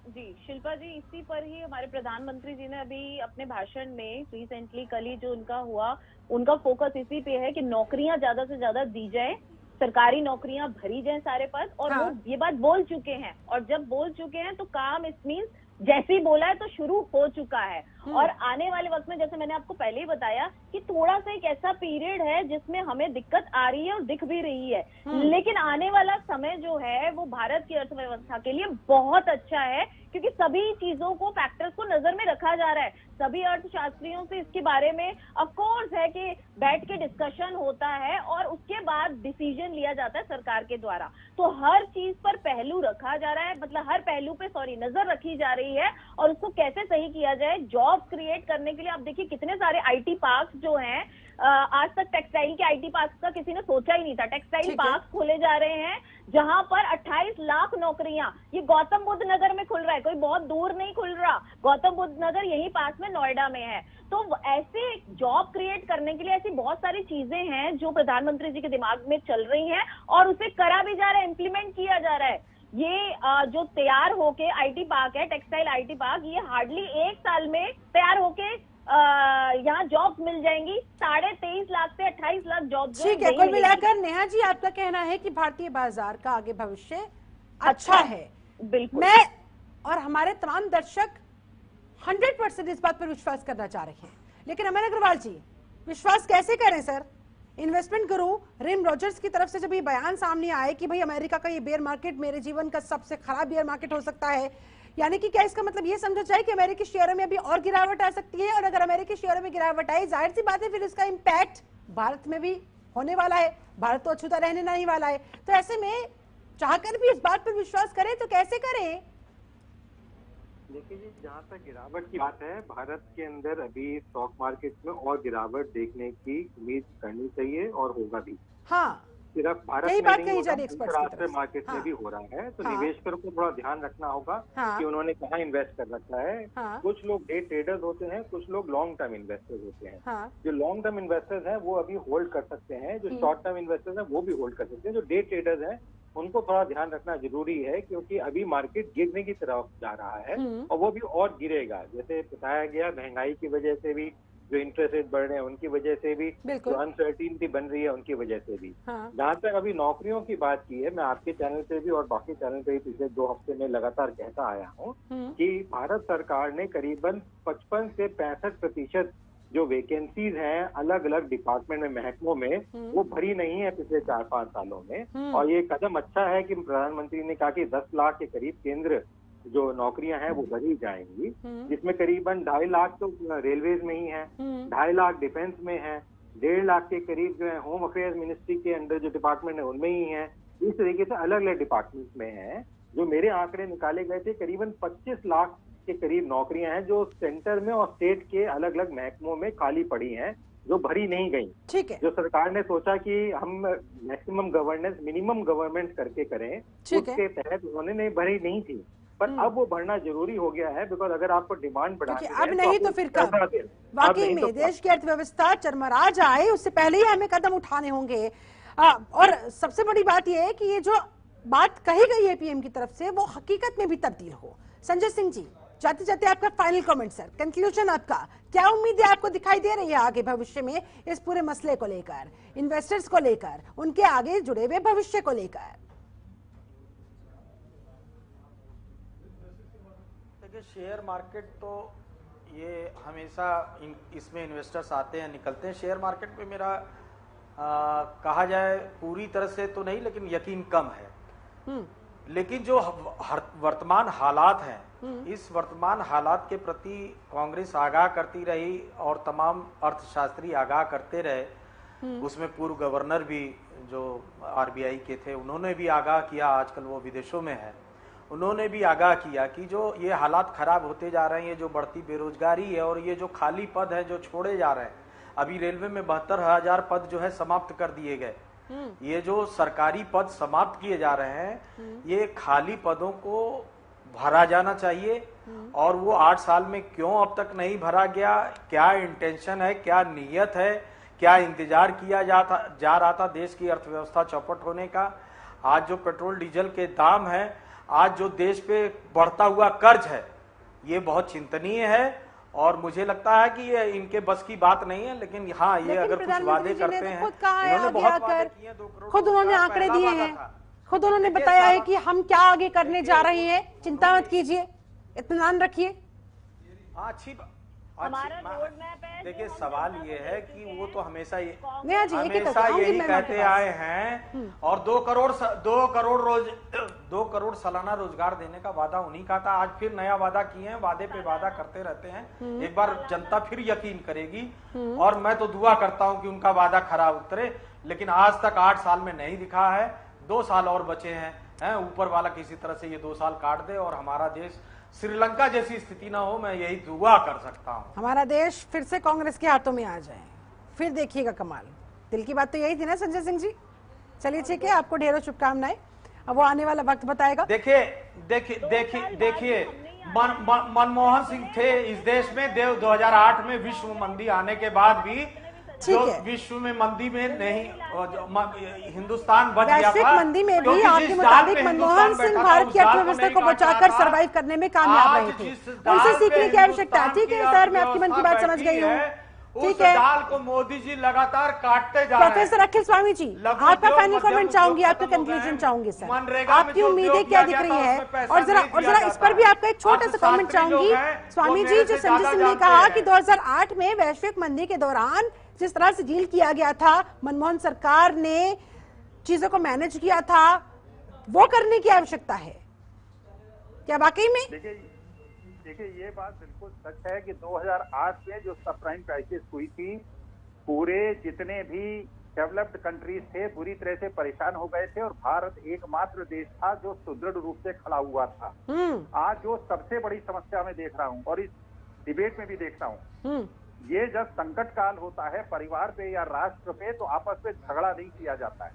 जी शिल्पा जी, इसी पर ही हमारे प्रधानमंत्री जी ने अभी अपने भाषण में रिसेंटली कल ही जो उनका हुआ, उनका फोकस इसी पे है कि नौकरियां ज्यादा से ज्यादा दी जाए, सरकारी नौकरियां भरी जाए सारे पद, और हाँ। वो ये बात बोल चुके हैं, और जब बोल चुके हैं तो काम इट मीन्स जैसे ही बोला है तो शुरू हो चुका है। और आने वाले वक्त में, जैसे मैंने आपको पहले ही बताया, कि थोड़ा सा एक ऐसा पीरियड है जिसमें हमें दिक्कत आ रही है और दिख भी रही है, लेकिन आने वाला समय जो है वो भारत की अर्थव्यवस्था के लिए बहुत अच्छा है, क्योंकि सभी चीजों को, फैक्टर्स को नजर में रखा जा रहा है। सभी अर्थशास्त्रियों से इसके बारे में ऑफ कोर्स है कि बैठ के डिस्कशन होता है और उसके बाद डिसीजन लिया जाता है सरकार के द्वारा। तो हर चीज पर पहलू रखा जा रहा है, मतलब हर पहलू पे नजर रखी जा रही है, और उसको कैसे सही किया जाए। जॉब क्रिएट करने के लिए आप देखिए कितने सारे आईटी पार्क्स जो हैं, आज तक टेक्सटाइल के आईटी पार्क्स का किसी ने सोचा ही नहीं था। टेक्सटाइल पार्क्स खोले जा रहे हैं जहां पर 28 लाख नौकरियां, ये गौतम बुद्ध नगर में खुल रहा है, कोई बहुत दूर नहीं खुल रहा, गौतम बुद्ध नगर यहीं पास में नोएडा में है। तो ऐसे जॉब क्रिएट करने के लिए ऐसी बहुत सारी चीजें हैं जो प्रधानमंत्री जी के दिमाग में चल रही हैं, और उसे करा भी जा रहा है, इम्प्लीमेंट किया जा रहा है। ये जो तैयार होके आईटी पार्क है, टेक्सटाइल आईटी पार्क, ये हार्डली 1 साल में तैयार होके यहाँ जॉब्स मिल जाएंगी। 23.5 लाख से 28 लाख जॉब। ठीक है, कुल मिलाकर नेहा जी आपका कहना है कि भारतीय बाजार का आगे भविष्य अच्छा है। बिल्कुल, मैं और हमारे तमाम दर्शक 100% इस बात पर विश्वास करना चाह रहे हैं, लेकिन अमन अग्रवाल जी, विश्वास कैसे करें सर? इन्वेस्टमेंट गुरु रिम रॉजर्स की तरफ से जब ये बयान सामने आए कि भाई अमेरिका का ये बेयर मार्केट मेरे जीवन का सबसे खराब बेयर मार्केट हो सकता है, यानी कि क्या इसका मतलब ये समझा जाए कि अमेरिकी शेयरों में अभी और गिरावट आ सकती है? और अगर अमेरिकी शेयरों में गिरावट आई, जाहिर सी बात है फिर इसका इम्पैक्ट भारत में भी होने वाला है। भारत तो अछूता रहने नहीं वाला है। तो ऐसे में चाहकर भी इस बात पर विश्वास करें तो कैसे करें? देखिए जी, जहाँ तक गिरावट की बात है, भारत के अंदर अभी स्टॉक मार्केट में और गिरावट देखने की उम्मीद करनी चाहिए, और होगा भी। हाँ, सिर्फ भारत यही में बात नहीं कही होगा, जा रही है experts की अंतर्राष्ट्रीय तरफ से। मार्केट में हाँ। भी हो रहा है। तो हाँ। निवेशकों को थोड़ा ध्यान रखना होगा हाँ। कि उन्होंने कहाँ इन्वेस्ट कर रखा है। हाँ। कुछ लोग डे ट्रेडर्स होते हैं, कुछ लोग लॉन्ग टर्म इन्वेस्टर्स होते हैं। हाँ। जो लॉन्ग टर्म इन्वेस्टर्स हैं वो अभी होल्ड कर सकते हैं, जो शॉर्ट टर्म इन्वेस्टर्स हैं वो भी होल्ड कर सकते हैं। जो डे ट्रेडर्स हैं उनको थोड़ा ध्यान रखना जरूरी है, क्योंकि अभी मार्केट गिरने की तरफ जा रहा है, और वो भी और गिरेगा। जैसे बताया गया, महंगाई की वजह से भी, जो इंटरेस्ट रेट बढ़ रहे हैं उनकी वजह से भी, जो अनसर्टिनिटी बन रही है उनकी वजह से भी। हाँ। जहाँ तक अभी नौकरियों की बात की है, मैं आपके चैनल पे भी और बाकी चैनल पे भी पिछले 2 हफ्ते में लगातार कहता आया हूँ कि भारत सरकार ने करीबन 55 से 65% जो वैकेंसीज हैं अलग अलग डिपार्टमेंट में, महकमों में, वो भरी नहीं है पिछले 4-5 सालों में। और ये कदम अच्छा है कि प्रधानमंत्री ने कहा कि 10 लाख के करीब केंद्र जो नौकरियां हैं वो भरी जाएंगी, जिसमें करीबन 2.5 लाख तो रेलवेज में ही है, 2.5 लाख डिफेंस में है, 1.5 लाख के करीब जो है होम अफेयर्स मिनिस्ट्री के अंडर जो डिपार्टमेंट है उनमें ही है। इस तरीके से अलग अलग डिपार्टमेंट में है। जो मेरे आंकड़े निकाले गए थे, करीबन 25 लाख के करीब नौकरियां हैं जो सेंटर में और स्टेट के अलग अलग महकमों में खाली पड़ी हैं, जो भरी नहीं गई। ठीक है, जो सरकार ने सोचा कि हम मैक्सिमम गवर्नेंस मिनिमम गवर्नमेंट करके करें, उसके तहत उन्होंने भरी नहीं थी, पर अब वो भरना जरूरी हो गया है। बिकॉज अगर आपको डिमांड बढ़ानी है, अब नहीं तो फिर कब? वाकई में देश की अर्थव्यवस्था चरमरा जाए उससे पहले ही हमें कदम उठाने होंगे। और सबसे बड़ी बात यह है कि ये जो बात कही गई है पीएम की तरफ से, वो हकीकत में भी तब्दील हो। संजय सिंह जी, जाते जाते आपका फाइनल कमेंट सर, कंक्लूजन आपका क्या उम्मीदें आपको दिखाई दे रही है आगे भविष्य में इस पूरे मसले को लेकर, इन्वेस्टर्स को लेकर, उनके आगे जुड़े हुए भविष्य को लेकर? देखिए, शेयर मार्केट तो ये हमेशा इसमें इन्वेस्टर्स आते हैं निकलते हैं। शेयर मार्केट में मेरा कहा जाए पूरी तरह से तो नहीं, लेकिन यकीन कम है। लेकिन जो वर्तमान हालात हैं, इस वर्तमान हालात के प्रति कांग्रेस आगाह करती रही और तमाम अर्थशास्त्री आगाह करते रहे, उसमें पूर्व गवर्नर भी जो आरबीआई के थे उन्होंने भी आगाह किया, आजकल वो विदेशों में है, उन्होंने भी आगाह किया कि जो ये हालात खराब होते जा रहे हैं, ये जो बढ़ती बेरोजगारी है और ये जो खाली पद है जो छोड़े जा रहे हैं, अभी रेलवे में 72,000 पद जो है समाप्त कर दिए गए। ये जो सरकारी पद समाप्त किए जा रहे हैं, ये खाली पदों को भरा जाना चाहिए और वो 8 साल में क्यों अब तक नहीं भरा गया, क्या इंटेंशन है, क्या नीयत है, क्या इंतजार किया जा रहा था देश की अर्थव्यवस्था चौपट होने का। आज जो पेट्रोल डीजल के दाम है, आज जो देश पे बढ़ता हुआ कर्ज है, ये बहुत चिंतनीय है और मुझे लगता है कि ये इनके बस की बात नहीं है। लेकिन हाँ, ये अगर कुछ वादे करते हैं, उन्होंने बहुत वादे किए, 2 करोड़ खुद उन्होंने आंकड़े दिए हैं, खुद उन्होंने बताया है कि हम क्या आगे करने जा रहे हैं, चिंता मत कीजिए, इत्मीनान रखिए। अच्छी हमारा रोड मैप है। देखिए सवाल ये है कि वो तो हमेशा यही कहते आए हैं और 2 करोड़ सालाना रोजगार देने का वादा उन्हीं का था। आज फिर नया वादा किए हैं, वादे पे वादा करते रहते हैं। एक बार जनता फिर यकीन करेगी और मैं तो दुआ करता हूं कि उनका वादा खरा उतरे, लेकिन आज तक 8 साल में नहीं दिखा है। 2 साल और बचे हैं, ऊपर वाला किसी तरह से ये 2 साल काट दे और हमारा देश श्रीलंका जैसी स्थिति ना हो, मैं यही दुआ कर सकता हूँ। हमारा देश फिर से कांग्रेस के हाथों में आ जाए, फिर देखिएगा कमाल। दिल की बात तो यही थी ना संजय सिंह जी। चलिए ठीक है, आपको ढेरों शुभकामनाएं, अब वो आने वाला वक्त बताएगा। देखिए मनमोहन सिंह थे इस देश में 2008 में विश्व मंदी आने के बाद भी, जो विश्व में मंदी में नहीं हिंदुस्तान बच गया था। मंदी में भी आपके मुताबिक मनमोहन सिंह भारत की अर्थव्यवस्था को बचाकर सरवाइव करने में कामयाब रहे थे। उनसे सीखने की आवश्यकता है। ठीक है सर, मैं आपकी मन की बात समझ गई हूँ। ठीक है, दाल को मोदी जी लगातार काटते जा रहे हैं। प्रोफेसर अखिल स्वामी जी, आपका फाइनल कमेंट चाहूंगी, आपका कंक्लूजन चाहूंगी सर। आपकी उम्मीदें क्या दिख रही है, और जरा इस पर भी आपका एक छोटा सा कमेंट चाहूंगी। स्वामी जी, जो संजय सिंह ने कहा कि 2008 में वैश्विक मंदी के दौरान जिस तरह से डील किया गया था, मनमोहन सरकार ने चीजों को मैनेज किया था, वो करने की आवश्यकता है क्या वाकई में? देखिए ये बात बिल्कुल सच है कि 2008 में जो सब प्राइम क्राइसिस हुई थी, पूरे जितने भी डेवलप्ड कंट्रीज थे बुरी तरह से परेशान हो गए थे और भारत एकमात्र देश था जो सुदृढ़ रूप से खड़ा हुआ था। आज जो सबसे बड़ी समस्या मैं देख रहा हूँ और इस डिबेट में भी देखता हूँ, ये जब संकट काल होता है परिवार पे या राष्ट्र पे, तो आपस में झगड़ा नहीं किया जाता है।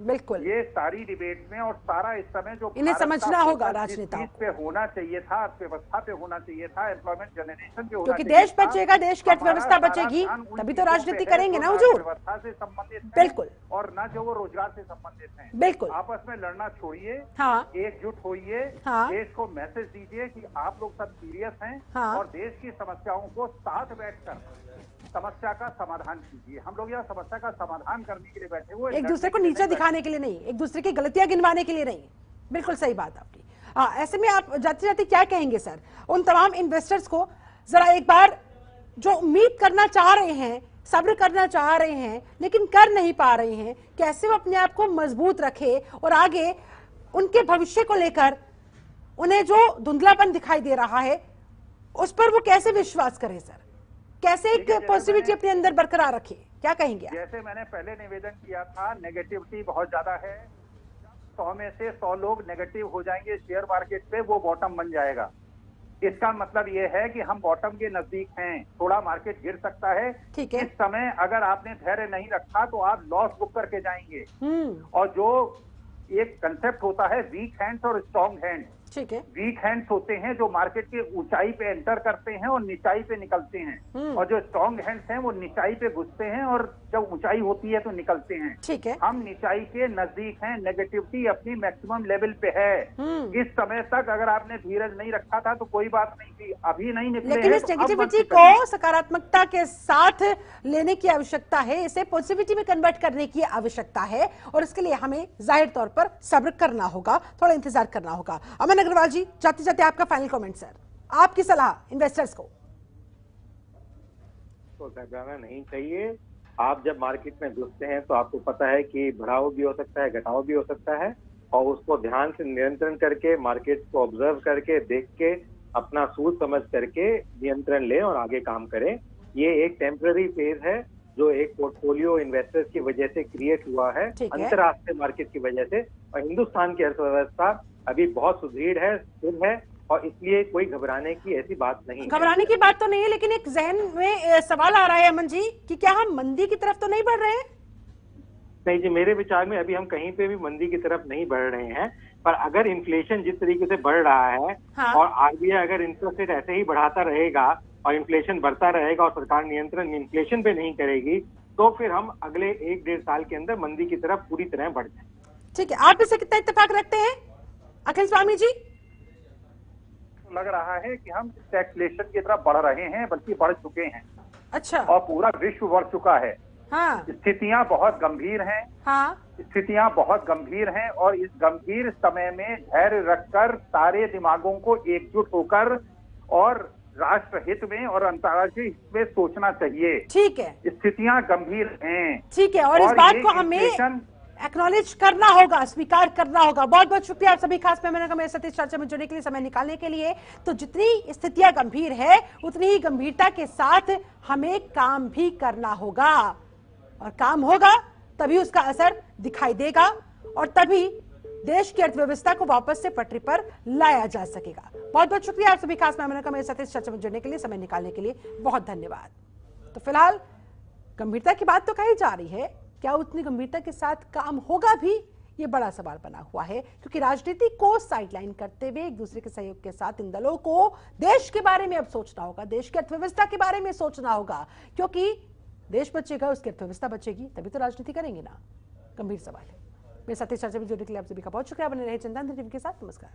बिल्कुल, ये सारी डिबेट में और सारा इस समय जो इन्हें समझना होगा राजनेताओं पे होना चाहिए था, अर्थव्यवस्था पे होना चाहिए था, एम्प्लॉयमेंट जनरेशन पे होना क्योंकि देश बचेगा, देश की अर्थव्यवस्था बचेगी, तभी तो राजनीति करेंगे ना हुजूर। व्यवस्था से संबंधित बिल्कुल, और न जो वो रोजगार से संबंधित है। बिल्कुल, आपस में लड़ना छोड़िए, एकजुट होइए, देश को मैसेज दीजिए कि आप लोग सब सीरियस हैं और देश की समस्याओं को साथ बैठकर समस्या का समाधान कीजिए। हम लोग यहाँ समस्या का समाधान करने के लिए बैठे हुए, एक दूसरे को नीचे दिखाने के लिए नहीं, एक दूसरे की गलतियां गिनवाने के लिए नहीं। बिल्कुल सही बात आपकी। ऐसे में आप जाते जाते क्या कहेंगे सर उन तमाम इन्वेस्टर्स को? जरा एक बार जो उम्मीद करना चाह रहे हैं, सब्र करना चाह रहे हैं लेकिन कर नहीं पा रहे हैं, कैसे वो अपने आप को मजबूत रखे और आगे उनके भविष्य को लेकर उन्हें जो धुंधलापन दिखाई दे रहा है उस पर वो कैसे विश्वास करें सर? कैसे एक पॉजिटिविटी अपने अंदर बरकरार रखे, क्या कहेंगे? जैसे मैंने पहले निवेदन किया था, नेगेटिविटी बहुत ज्यादा है। 100 में से 100 लोग नेगेटिव हो जाएंगे शेयर मार्केट पे, वो बॉटम बन जाएगा। इसका मतलब ये है कि हम बॉटम के नजदीक हैं, थोड़ा मार्केट गिर सकता है। ठीक है, इस समय अगर आपने धैर्य नहीं रखा तो आप लॉस बुक करके जाएंगे। और जो एक कंसेप्ट होता है वीक हैंड्स और स्ट्रॉन्ग हैंड्स, ठीक है, वीक हैंड्स होते हैं जो मार्केट के ऊंचाई पे एंटर करते हैं और निचाई पे निकलते हैं, और जो स्ट्रॉन्ग हैंड्स हैं वो निचाई पे घुसते हैं और जब ऊंचाई होती है तो निकलते हैं। ठीक है, हम निचाई के नजदीक हैं, नेगेटिविटी अपनी मैक्सिमम लेवल पे है। इस समय तक अगर आपने धीरज नहीं रखा था तो कोई बात नहीं थी, अभी नहीं निकले, लेकिन इस नेगेटिविटी को सकारात्मकता के साथ लेने की आवश्यकता है, इसे पॉजिटिविटी में कन्वर्ट करने की आवश्यकता है और इसके लिए हमें जाहिर तौर पर सब्र करना होगा, थोड़ा इंतजार करना होगा। अमन अग्रवाल जी, जाते जाते आपका फाइनल कमेंट सर, आपकी सलाह इन्वेस्टर्स को। तो घबराना नहीं चाहिए। आप जब मार्केट में घुसते हैं तो आपको पता है कि बढ़ाव भी हो सकता है, घटाव भी हो सकता है, और उसको ध्यान से नियंत्रण करके, मार्केट को ऑब्जर्व करके, देख के, अपना सोच समझ करके नियंत्रण लें और आगे काम करें। ये एक टेम्पररी फेज है जो एक पोर्टफोलियो इन्वेस्टर्स की वजह से क्रिएट हुआ है अंतरराष्ट्रीय मार्केट की वजह से, और हिंदुस्तान की अर्थव्यवस्था अभी बहुत सुदृढ़ है, स्थिर है, और इसलिए कोई घबराने की ऐसी बात नहीं। घबराने की बात तो नहीं है, लेकिन एक जहन में सवाल आ रहा है अमन जी कि क्या हम मंदी की तरफ तो नहीं बढ़ रहे हैं? नहीं जी, मेरे विचार में अभी हम कहीं पे भी मंदी की तरफ नहीं बढ़ रहे हैं, पर अगर इन्फ्लेशन जिस तरीके से बढ़ रहा है और आरबीआई अगर इंटरेस्ट रेट ऐसे ही बढ़ाता रहेगा और इन्फ्लेशन बढ़ता रहेगा और सरकार नियंत्रण इन्फ्लेशन पे नहीं करेगी, तो फिर हम अगले 1-1.5 साल के अंदर मंदी की तरफ पूरी तरह बढ़ जाए। ठीक है, आप इससे कितना इत्तेफाक रखते हैं अखिल स्वामी जी? लग रहा है कि हम स्टैगफ्लेशन की तरफ बढ़ रहे हैं, बल्कि बढ़ चुके हैं। अच्छा। और पूरा विश्व बढ़ चुका है। हाँ। स्थितियां बहुत गंभीर हैं। हाँ। स्थितियां बहुत गंभीर हैं और इस गंभीर समय में धैर्य रखकर सारे दिमागों को एकजुट होकर और राष्ट्र हित में और अंतर्राष्ट्रीय हित में सोचना चाहिए। ठीक है, स्थितियां गंभीर हैं। ठीक है, और इस बात को हमें एक्नॉलेज करना होगा, स्वीकार करना होगा। बहुत बहुत शुक्रिया आप सभी खास मेहमानों का मेरे साथ इस चर्चा में जुड़ने के लिए, समय निकालने के लिए। तो जितनी स्थितियां गंभीर है उतनी ही गंभीरता के साथ हमें काम भी करना होगा, और काम होगा तभी उसका असर दिखाई देगा और तभी देश की अर्थव्यवस्था को वापस से पटरी पर लाया जा सकेगा। बहुत बहुत शुक्रिया आप सभी खास मेहमानों का मेरे साथ इस चर्चा में जुड़ने के लिए, समय निकालने के लिए बहुत धन्यवाद। तो फिलहाल गंभीरता की बात तो कही जा रही है, क्या उतनी गंभीरता के साथ काम होगा भी, ये बड़ा सवाल बना हुआ है, क्योंकि राजनीति को साइडलाइन करते हुए एक दूसरे के सहयोग के साथ इन दलों को देश के बारे में अब सोचना होगा, देश की अर्थव्यवस्था के बारे में सोचना होगा, क्योंकि देश बचेगा उसकी अर्थव्यवस्था बचेगी, तभी तो राजनीति करेंगे ना। गंभीर सवाल है। मेरे साथ इस चर्चा में जुड़ने के लिए आप सभी का बहुत शुक्रिया। बने रहे चंदन टीवी के साथ। नमस्कार।